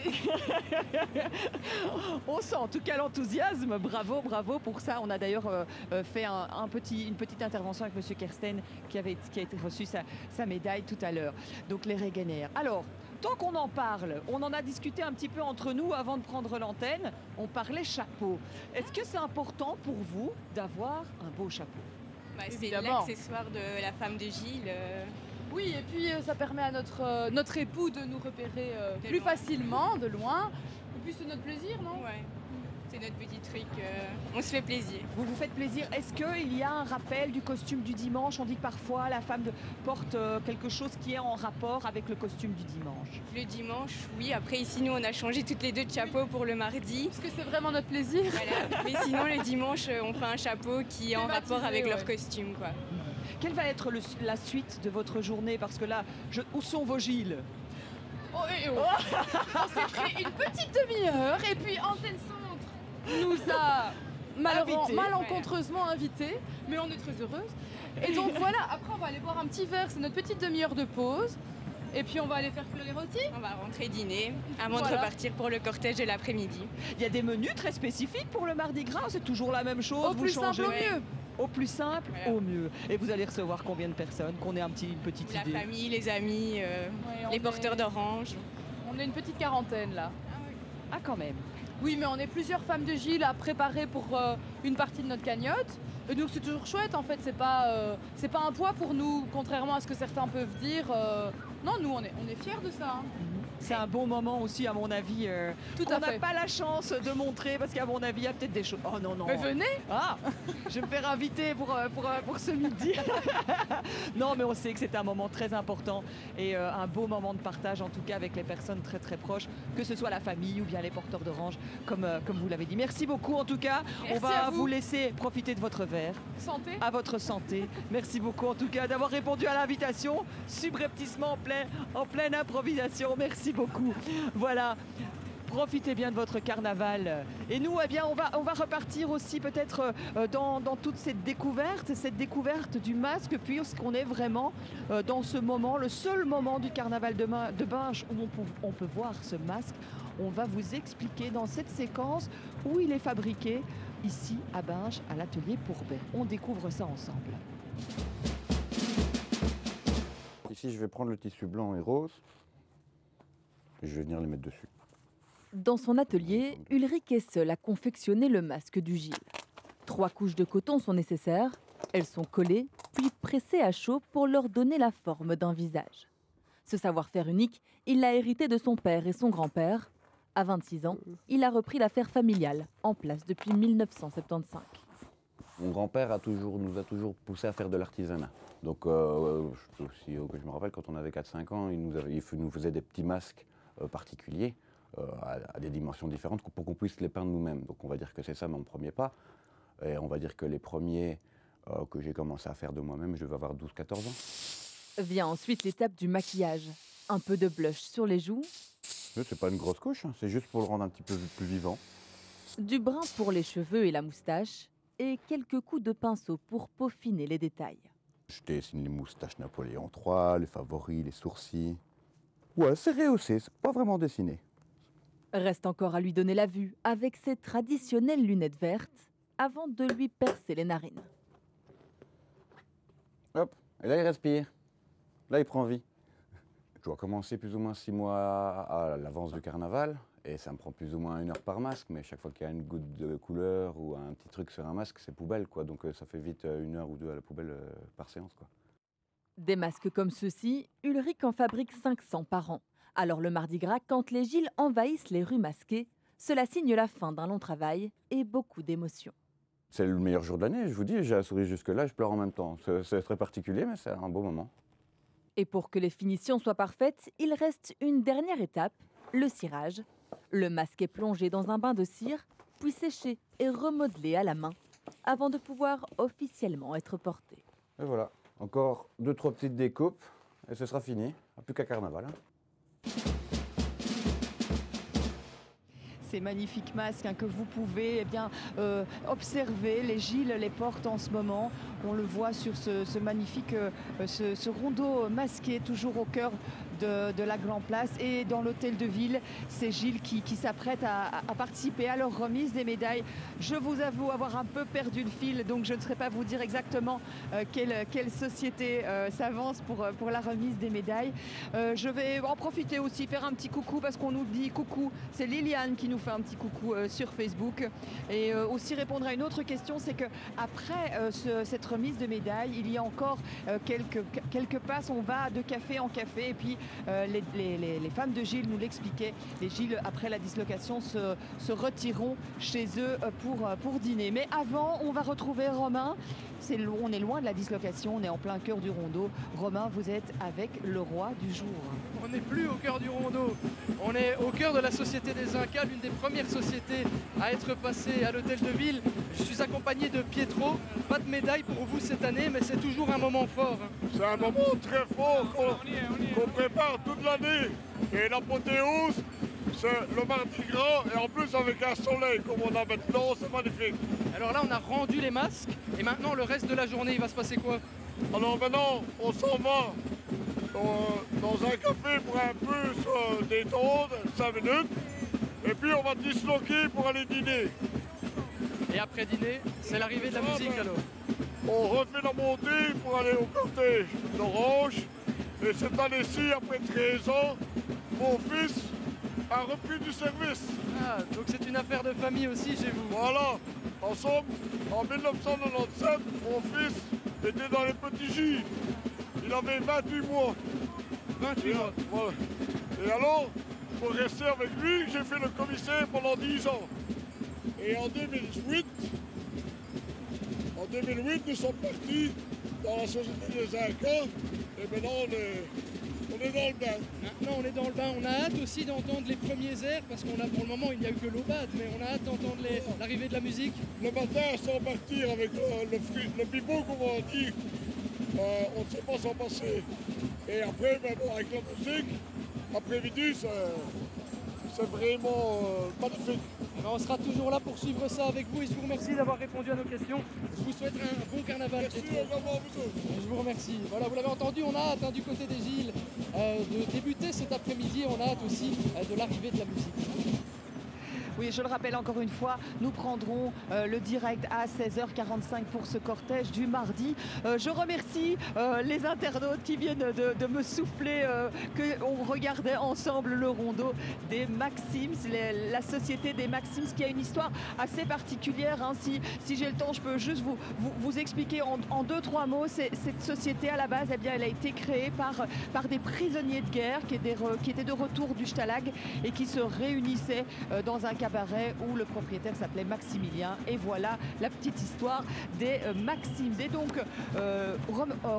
On sent en tout cas l'enthousiasme, bravo, bravo pour ça. On a d'ailleurs fait une petite intervention avec M. Kersten qui a été reçu sa médaille tout à l'heure. Donc les Régénères. Alors, tant qu'on en parle, on en a discuté un petit peu entre nous avant de prendre l'antenne, on parlait chapeau. Est-ce que c'est important pour vous d'avoir un beau chapeau? C'est l'accessoire de la femme de Gilles. Oui, et puis ça permet à notre époux de nous repérer plus facilement, de loin. Et puis c'est notre plaisir, non? Ouais. C'est notre petit truc, on se fait plaisir. Vous vous faites plaisir. Est-ce qu'il y a un rappel du costume du dimanche? On dit que parfois la femme porte quelque chose qui est en rapport avec le costume du dimanche. Le dimanche, oui. Après ici, nous, on a changé toutes les 2 de chapeau pour le mardi. Parce que c'est vraiment notre plaisir. Voilà. Mais sinon, le dimanche, on fait un chapeau qui est en rapport avec leur costume, quoi. Quelle va être la suite de votre journée? Parce que là, où sont vos Gilles? On s'est pris une petite demi-heure et puis Antenne Centre nous a malencontreusement invités, mais on est très heureuse. Et donc voilà, après on va aller boire un petit verre, c'est notre petite demi-heure de pause. Et puis on va aller faire cuire les rôtis. On va rentrer dîner avant de repartir pour le cortège de l'après-midi. Il y a des menus très spécifiques pour le Mardi Gras, c'est toujours la même chose? Au plus simple, au mieux. Au plus simple, au mieux. Et vous allez recevoir combien de personnes? Qu'on ait une petite idée. La famille, les amis, les porteurs d'orange. On est une petite quarantaine là. Ah quand même. Oui, mais on est plusieurs femmes de Gilles à préparer pour une partie de notre cagnotte. Et donc c'est toujours chouette en fait, c'est pas un poids pour nous, contrairement à ce que certains peuvent dire. Non, nous on est fiers de ça. Hein. C'est un bon moment aussi à mon avis. On n'a pas la chance de montrer parce qu'à mon avis il y a peut-être des choses. Oh non non. Mais venez. Ah, je vais me faire inviter pour ce midi. Non mais on sait que c'est un moment très important et un beau moment de partage en tout cas avec les personnes très très proches, que ce soit la famille ou bien les porteurs d'orange comme vous l'avez dit. Merci beaucoup en tout cas. Merci on va vous laisser profiter de votre verre. Santé. À votre santé. Merci beaucoup en tout cas d'avoir répondu à l'invitation subrepticement en pleine improvisation. Merci beaucoup. Voilà. Profitez bien de votre carnaval. Et nous, eh bien, on va repartir aussi peut-être dans toute cette découverte du masque, puisqu'on est vraiment dans ce moment, le seul moment du carnaval de Binche où on peut voir ce masque. On va vous expliquer dans cette séquence où il est fabriqué, ici à Binche, à l'atelier Pourbet. On découvre ça ensemble. Ici, je vais prendre le tissu blanc et rose et je vais venir les mettre dessus. Dans son atelier, Ulrich est seule à confectionner le masque du Gilles. 3 couches de coton sont nécessaires. Elles sont collées, puis pressées à chaud pour leur donner la forme d'un visage. Ce savoir-faire unique, il l'a hérité de son père et son grand-père. À 26 ans, il a repris l'affaire familiale, en place depuis 1975. Mon grand-père nous a toujours poussé à faire de l'artisanat. Donc, je me rappelle, quand on avait 4-5 ans, il nous faisait des petits masques particuliers, à des dimensions différentes, pour qu'on puisse les peindre nous-mêmes. Donc on va dire que c'est ça mon premier pas. Et on va dire que les premiers que j'ai commencé à faire de moi-même, je devais avoir 12-14 ans. Vient ensuite l'étape du maquillage. Un peu de blush sur les joues. C'est pas une grosse couche, hein, c'est juste pour le rendre un petit peu plus vivant. Du brun pour les cheveux et la moustache. Et quelques coups de pinceau pour peaufiner les détails. Je dessine les moustaches Napoléon III, les favoris, les sourcils. Ouais, c'est rehaussé, c'est pas vraiment dessiné. Reste encore à lui donner la vue avec ses traditionnelles lunettes vertes avant de lui percer les narines. Hop, et là il respire. Là il prend vie. Je dois commencer plus ou moins 6 mois à l'avance du carnaval. Et ça me prend plus ou moins 1 heure par masque. Mais chaque fois qu'il y a une goutte de couleur ou un petit truc sur un masque, c'est poubelle, quoi. Donc ça fait vite 1 heure ou 2 à la poubelle par séance, quoi. Des masques comme ceux-ci, Ulrich en fabrique 500 par an. Alors le Mardi Gras, quand les Gilles envahissent les rues masquées, cela signe la fin d'un long travail et beaucoup d'émotions. C'est le meilleur jour de l'année, je vous dis, j'ai la souris jusque-là, je pleure en même temps. C'est très particulier, mais c'est un beau moment. Et pour que les finitions soient parfaites, il reste une dernière étape, le cirage. Le masque est plongé dans un bain de cire, puis séché et remodelé à la main, avant de pouvoir officiellement être porté. Et voilà, encore 2-3 petites découpes, et ce sera fini. Plus qu'à carnaval. Ces magnifiques masques que vous pouvez observer. Les Gilles les portent en ce moment. On le voit sur ce magnifique ce rondeau masqué, toujours au cœur de la Grand Place. Et dans l'hôtel de ville, c'est Gilles qui s'apprête à participer à leur remise des médailles. Je vous avoue avoir un peu perdu le fil, donc je ne saurais pas vous dire exactement quelle société s'avance pour la remise des médailles. Je vais en profiter aussi, faire un petit coucou, parce qu'on nous dit coucou. C'est Liliane qui nous fait un petit coucou sur Facebook. Et aussi répondre à une autre question, c'est qu'après cette remise de médailles, il y a encore quelques passes. On va de café en café, et puis les femmes de Gilles nous l'expliquaient. Les Gilles, après la dislocation, se retireront chez eux pour dîner. Mais avant, on va retrouver Romain. On est loin de la dislocation, on est en plein cœur du rondeau. Romain, vous êtes avec le roi du jour. On n'est plus au cœur du rondeau, on est au cœur de la Société des Incas, l'une des premières sociétés à être passée à l'hôtel de ville. Je suis accompagné de Pietro. Pas de médaille pour vous cette année, mais c'est toujours un moment fort. C'est un moment très fort qu'on prépare toute l'année. Et l'apothéose, c'est le Mardi Gras, et en plus avec un soleil comme on a maintenant, c'est magnifique. Alors là, on a rendu les masques, et maintenant le reste de la journée, il va se passer quoi? Alors maintenant, on s'en va dans un café pour un peu se détendre, 5 minutes, et puis on va disloquer pour aller dîner. Et après dîner, c'est l'arrivée de la musique alors? On refait la montée pour aller au cortège d'Orange, et cette année-ci, après 13 ans, mon fils a repris du service. Ah, donc c'est une affaire de famille aussi chez vous? Voilà, en somme, en 1997, mon fils était dans les petits Gilles. Il avait 28 mois. 28 mois. Voilà. Et alors, pour rester avec lui, j'ai fait le commissaire pendant 10 ans. Et en 2008, nous sommes partis dans la Société des Incas. Et maintenant, on est dans le bain. Maintenant, on est dans le bain. On a hâte aussi d'entendre les premiers airs, parce qu'on a pour le moment, il n'y a eu que l'Aubade, mais on a hâte d'entendre l'arrivée de la musique. Le matin, sans partir avec le bibeau, comme on dit, on ne sait pas s'en passer. Et après, avec la musique, après-midi, c'est vraiment magnifique. On sera toujours là pour suivre ça avec vous, et je vous remercie d'avoir répondu à nos questions. Je vous souhaite un bon carnaval. Merci également à vous. Je vous remercie. Voilà, vous l'avez entendu, on a hâte du côté des Gilles de débuter cet après-midi. On a hâte aussi de l'arrivée de la musique. Oui, je le rappelle encore une fois, nous prendrons le direct à 16h45 pour ce cortège du mardi. Je remercie les internautes qui viennent de me souffler qu'on regardait ensemble le rondeau des Maxims, la société des Maxims, qui a une histoire assez particulière. Hein. Si j'ai le temps, je peux juste vous expliquer en 2-3 mots. Cette société, à la base, eh bien, elle a été créée par des prisonniers de guerre qui étaient de retour du Stalag et qui se réunissaient dans un cabaret où le propriétaire s'appelait Maximilien. Et voilà la petite histoire des Maxims. Et donc,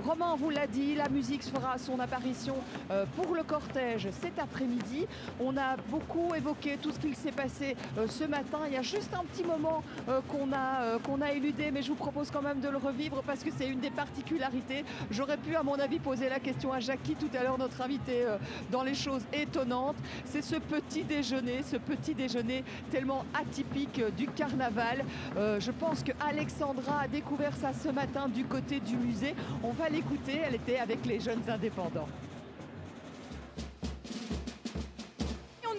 Romain vous l'a dit, la musique fera son apparition pour le cortège cet après-midi. On a beaucoup évoqué tout ce qu'il s'est passé ce matin. Il y a juste un petit moment qu'on a éludé, mais je vous propose quand même de le revivre parce que c'est une des particularités. J'aurais pu, à mon avis, poser la question à Jackie tout à l'heure, notre invité dans les choses étonnantes. C'est ce petit déjeuner tellement atypique du carnaval. Je pense que Alexandra a découvert ça ce matin du côté du musée. On va l'écouter, elle était avec les jeunes indépendants.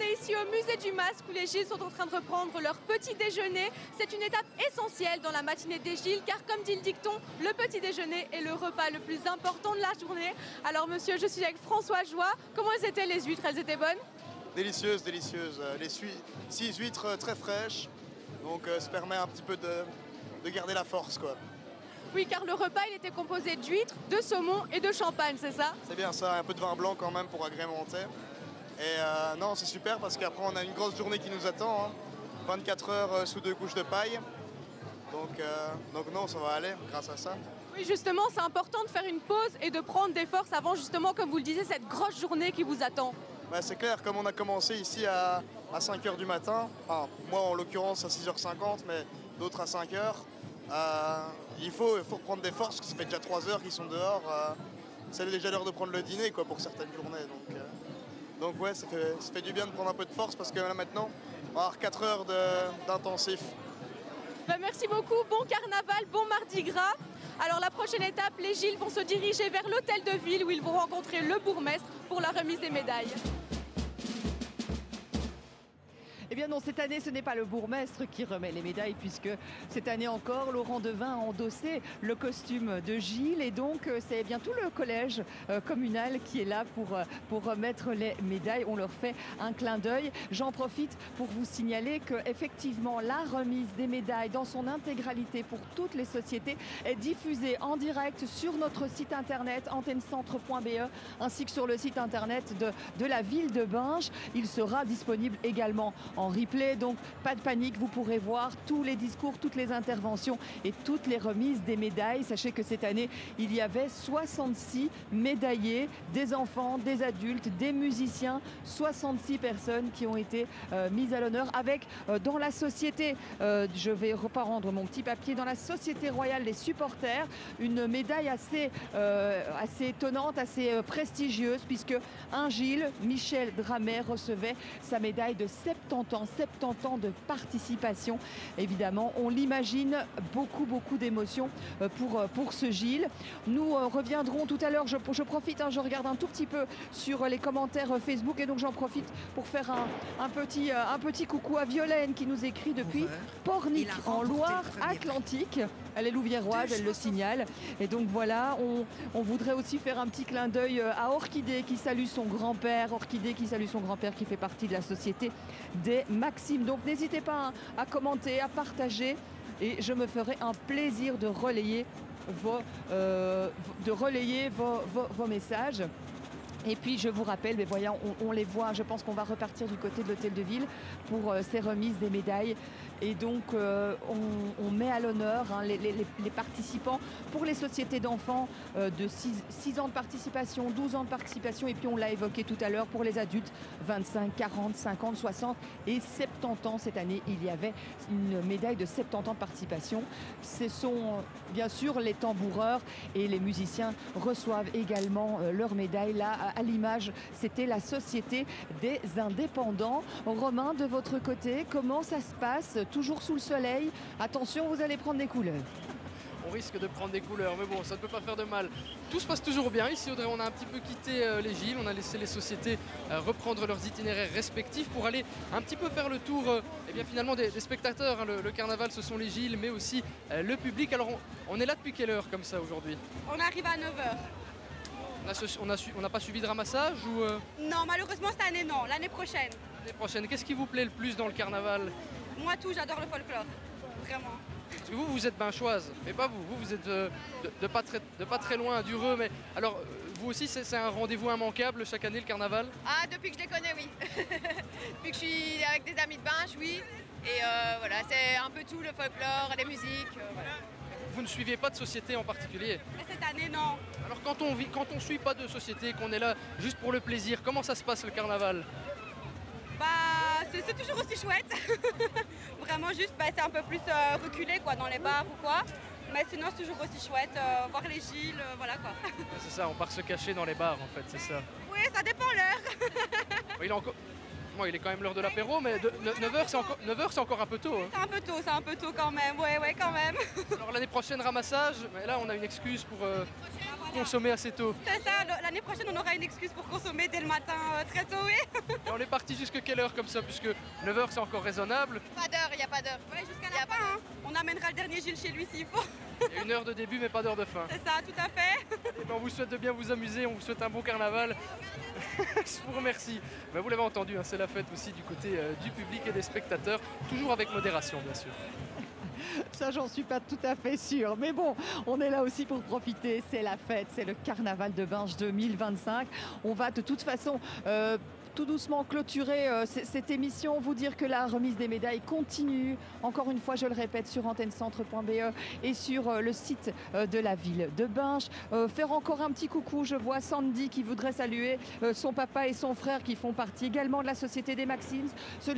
est ici au musée du Masque où les Gilles sont en train de reprendre leur petit déjeuner. C'est une étape essentielle dans la matinée des Gilles car comme dit le dicton, le petit déjeuner est le repas le plus important de la journée. Alors monsieur, je suis avec François Joie. Comment étaient les huîtres? Elles étaient bonnes? Délicieuse, délicieuse. Les 6 huîtres très fraîches, donc ça permet un petit peu de garder la force, quoi. Oui, car le repas il était composé d'huîtres, de saumon et de champagne, c'est ça? C'est bien ça, un peu de vin blanc quand même pour agrémenter. Et non, c'est super parce qu'après on a une grosse journée qui nous attend, hein. 24 heures sous 2 couches de paille. Donc non, ça va aller grâce à ça. Oui, justement, c'est important de faire une pause et de prendre des forces avant justement, comme vous le disiez, cette grosse journée qui vous attend. Bah, c'est clair, comme on a commencé ici à 5 h du matin, enfin, moi en l'occurrence à 6h50, mais d'autres à 5 h, il faut reprendre des forces, parce que ça fait déjà 3 heures qu'ils sont dehors. C'est déjà l'heure de prendre le dîner quoi, pour certaines journées. Donc ouais, ça fait du bien de prendre un peu de force, parce que là maintenant, on va avoir 4 heures d'intensif. Bah, merci beaucoup, bon carnaval, bon Mardi Gras. Alors la prochaine étape, les Gilles vont se diriger vers l'hôtel de ville où ils vont rencontrer le bourgmestre pour la remise des médailles. Eh bien non, cette année, ce n'est pas le bourgmestre qui remet les médailles puisque cette année encore, Laurent Devin a endossé le costume de Gilles et donc c'est bien tout le collège communal qui est là pour remettre les médailles. On leur fait un clin d'œil. J'en profite pour vous signaler qu'effectivement, la remise des médailles dans son intégralité pour toutes les sociétés est diffusée en direct sur notre site internet antennecentre.be ainsi que sur le site internet de la ville de Binche. Il sera disponible également en replay, donc pas de panique, vous pourrez voir tous les discours, toutes les interventions et toutes les remises des médailles. Sachez que cette année, il y avait 66 médaillés, des enfants, des adultes, des musiciens, 66 personnes qui ont été mises à l'honneur avec dans la société, je vais pas rendre mon petit papier, dans la Société Royale des Supporters, une médaille assez étonnante, assez prestigieuse puisque un Gilles, Michel Dramet, recevait sa médaille de 70 ans de participation. Évidemment, on l'imagine, beaucoup d'émotions pour ce Gilles. Nous reviendrons tout à l'heure, je profite, je regarde un tout petit peu sur les commentaires Facebook et donc j'en profite pour faire un petit coucou à Violaine qui nous écrit depuis Pornic en Loire-Atlantique. Elle est louviéroise, elle le signale. Et donc voilà, on voudrait aussi faire un petit clin d'œil à Orchidée qui salue son grand-père. Orchidée qui salue son grand-père qui fait partie de la société des Maximes. Donc n'hésitez pas à commenter, à partager et je me ferai un plaisir de relayer vos messages. Et puis je vous rappelle, mais voyons, on les voit, je pense qu'on va repartir du côté de l'hôtel de ville pour ces remises des médailles. Et donc on met à l'honneur les participants pour les sociétés d'enfants de 6 ans de participation, 12 ans de participation et puis on l'a évoqué tout à l'heure pour les adultes 25, 40, 50, 60 et 70 ans. Cette année il y avait une médaille de 70 ans de participation. Ce sont bien sûr les tamboureurs et les musiciens reçoivent également leur médaille. Là à l'image c'était la Société des Indépendants. Romain, de votre côté, comment ça se passe? Toujours sous le soleil, attention, vous allez prendre des couleurs. On risque de prendre des couleurs, mais bon, ça ne peut pas faire de mal. Tout se passe toujours bien ici, Audrey. On a un petit peu quitté les Gilles, on a laissé les sociétés reprendre leurs itinéraires respectifs pour aller un petit peu faire le tour eh bien, finalement des spectateurs. Hein. Le carnaval, ce sont les Gilles, mais aussi le public. Alors, on est là depuis quelle heure comme ça aujourd'hui? On arrive à 9 h. On n'a pas suivi de ramassage ou Non, malheureusement cette année, non. L'année prochaine. L'année prochaine. Qu'est-ce qui vous plaît le plus dans le carnaval? Moi tout, j'adore le folklore, vraiment. Parce que vous êtes binchoise, mais pas vous. Vous êtes de pas très loin, du Reux. Mais alors, vous aussi, c'est un rendez-vous immanquable chaque année, le carnaval? Ah, depuis que je les connais, oui. Depuis que je suis avec des amis de Binche, oui. Et voilà, c'est un peu tout, le folklore, les musiques, voilà. Vous ne suivez pas de société en particulier? Mais cette année, non. Alors quand on ne suit pas de société, qu'on est là juste pour le plaisir, comment ça se passe le carnaval? Bah, c'est toujours aussi chouette. Vraiment juste, c'est un peu plus reculé quoi, dans les bars ou quoi. Mais sinon, c'est toujours aussi chouette, voir les Gilles, voilà quoi. C'est ça, on part se cacher dans les bars en fait, c'est ça. Oui, ça dépend l'heure. Il est quand même l'heure de l'apéro, mais 9h c'est encore un peu tôt. Hein. C'est un peu tôt quand même, ouais quand même. Alors l'année prochaine, ramassage, mais là on a une excuse pour consommer assez tôt. C'est ça, l'année prochaine on aura une excuse pour consommer dès le matin très tôt, oui. Et on est parti jusqu'à quelle heure comme ça, puisque 9h c'est encore raisonnable. Pas d'heure, il n'y a pas d'heure. Ouais, jusqu'à la fin, hein. On amènera le dernier Gilles chez lui s'il faut. Il y a 1 heure de début mais pas d'heure de fin. C'est ça, tout à fait. Et ben, on vous souhaite de bien vous amuser, on vous souhaite un bon carnaval. Je vous remercie. Ben, vous l'avez entendu, hein, c'est la fête aussi du côté du public et des spectateurs, toujours avec modération bien sûr. Ça, j'en suis pas tout à fait sûre. Mais bon, on est là aussi pour profiter. C'est la fête, c'est le carnaval de Binche 2025. On va de toute façon tout doucement clôturer cette émission, vous dire que la remise des médailles continue. Encore une fois, je le répète, sur antennecentre.be et sur le site de la ville de Binche. Faire encore un petit coucou, je vois Sandy qui voudrait saluer son papa et son frère qui font partie également de la Société des Maximes.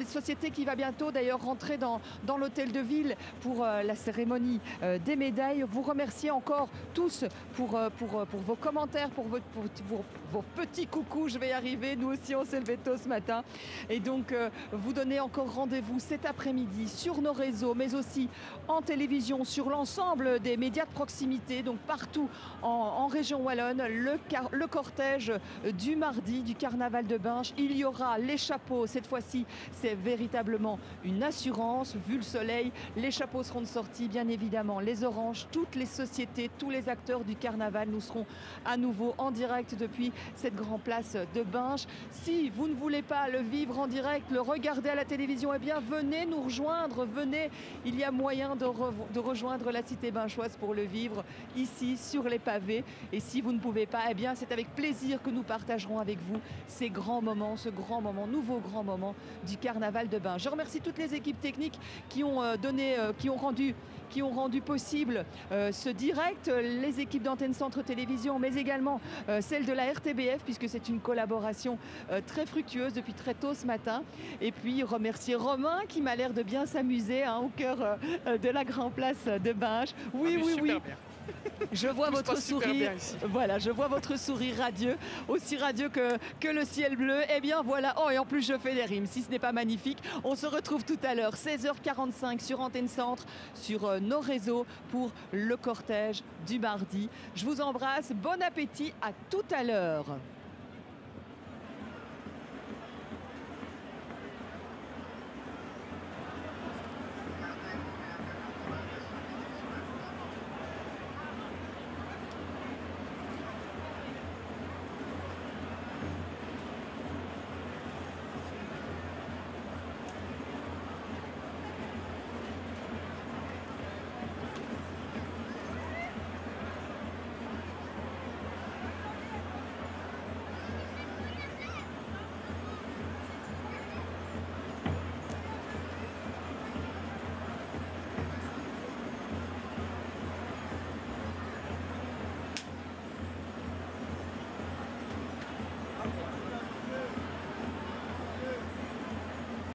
Société qui va bientôt d'ailleurs rentrer dans l'hôtel de ville pour la cérémonie des médailles. Vous remerciez encore tous pour vos commentaires, pour vos petits coucous. Je vais y arriver, nous aussi on s'est levé tôt ce matin. Et donc vous donnez encore rendez-vous cet après-midi sur nos réseaux, mais aussi en télévision, sur l'ensemble des médias de proximité, donc partout en région wallonne, le cortège du mardi du carnaval de Binche. Il y aura les chapeaux, cette fois-ci c'est véritablement une assurance, vu le soleil, les chapeaux seront de sortie, bien évidemment, les oranges, toutes les sociétés, tous les acteurs du carnaval, nous serons à nouveau en direct depuis cette grande place de Binche. Si vous ne voulez pas le vivre en direct, le regarder à la télévision, eh bien venez nous rejoindre, venez, il y a moyen de rejoindre la cité binchoise pour le vivre ici sur les pavés. Et si vous ne pouvez pas, eh bien c'est avec plaisir que nous partagerons avec vous ces grands moments, ce grand moment, nouveau grand moment du carnaval de Binche. Je remercie toutes les équipes techniques qui ont rendu possible ce direct, les équipes d'Antenne Centre Télévision, mais également celle de la RTBF, puisque c'est une collaboration très fructueuse depuis très tôt ce matin. Et puis remercier Romain qui m'a l'air de bien s'amuser au cœur de la grande place de Binche. Oui. Bien. Je vois votre sourire. Voilà, je vois votre sourire radieux, aussi radieux que le ciel bleu. Eh bien voilà. Oh, et en plus je fais des rimes. Si ce n'est pas magnifique, on se retrouve tout à l'heure, 16h45 sur Antenne Centre, sur nos réseaux pour le cortège du mardi. Je vous embrasse. Bon appétit. À tout à l'heure.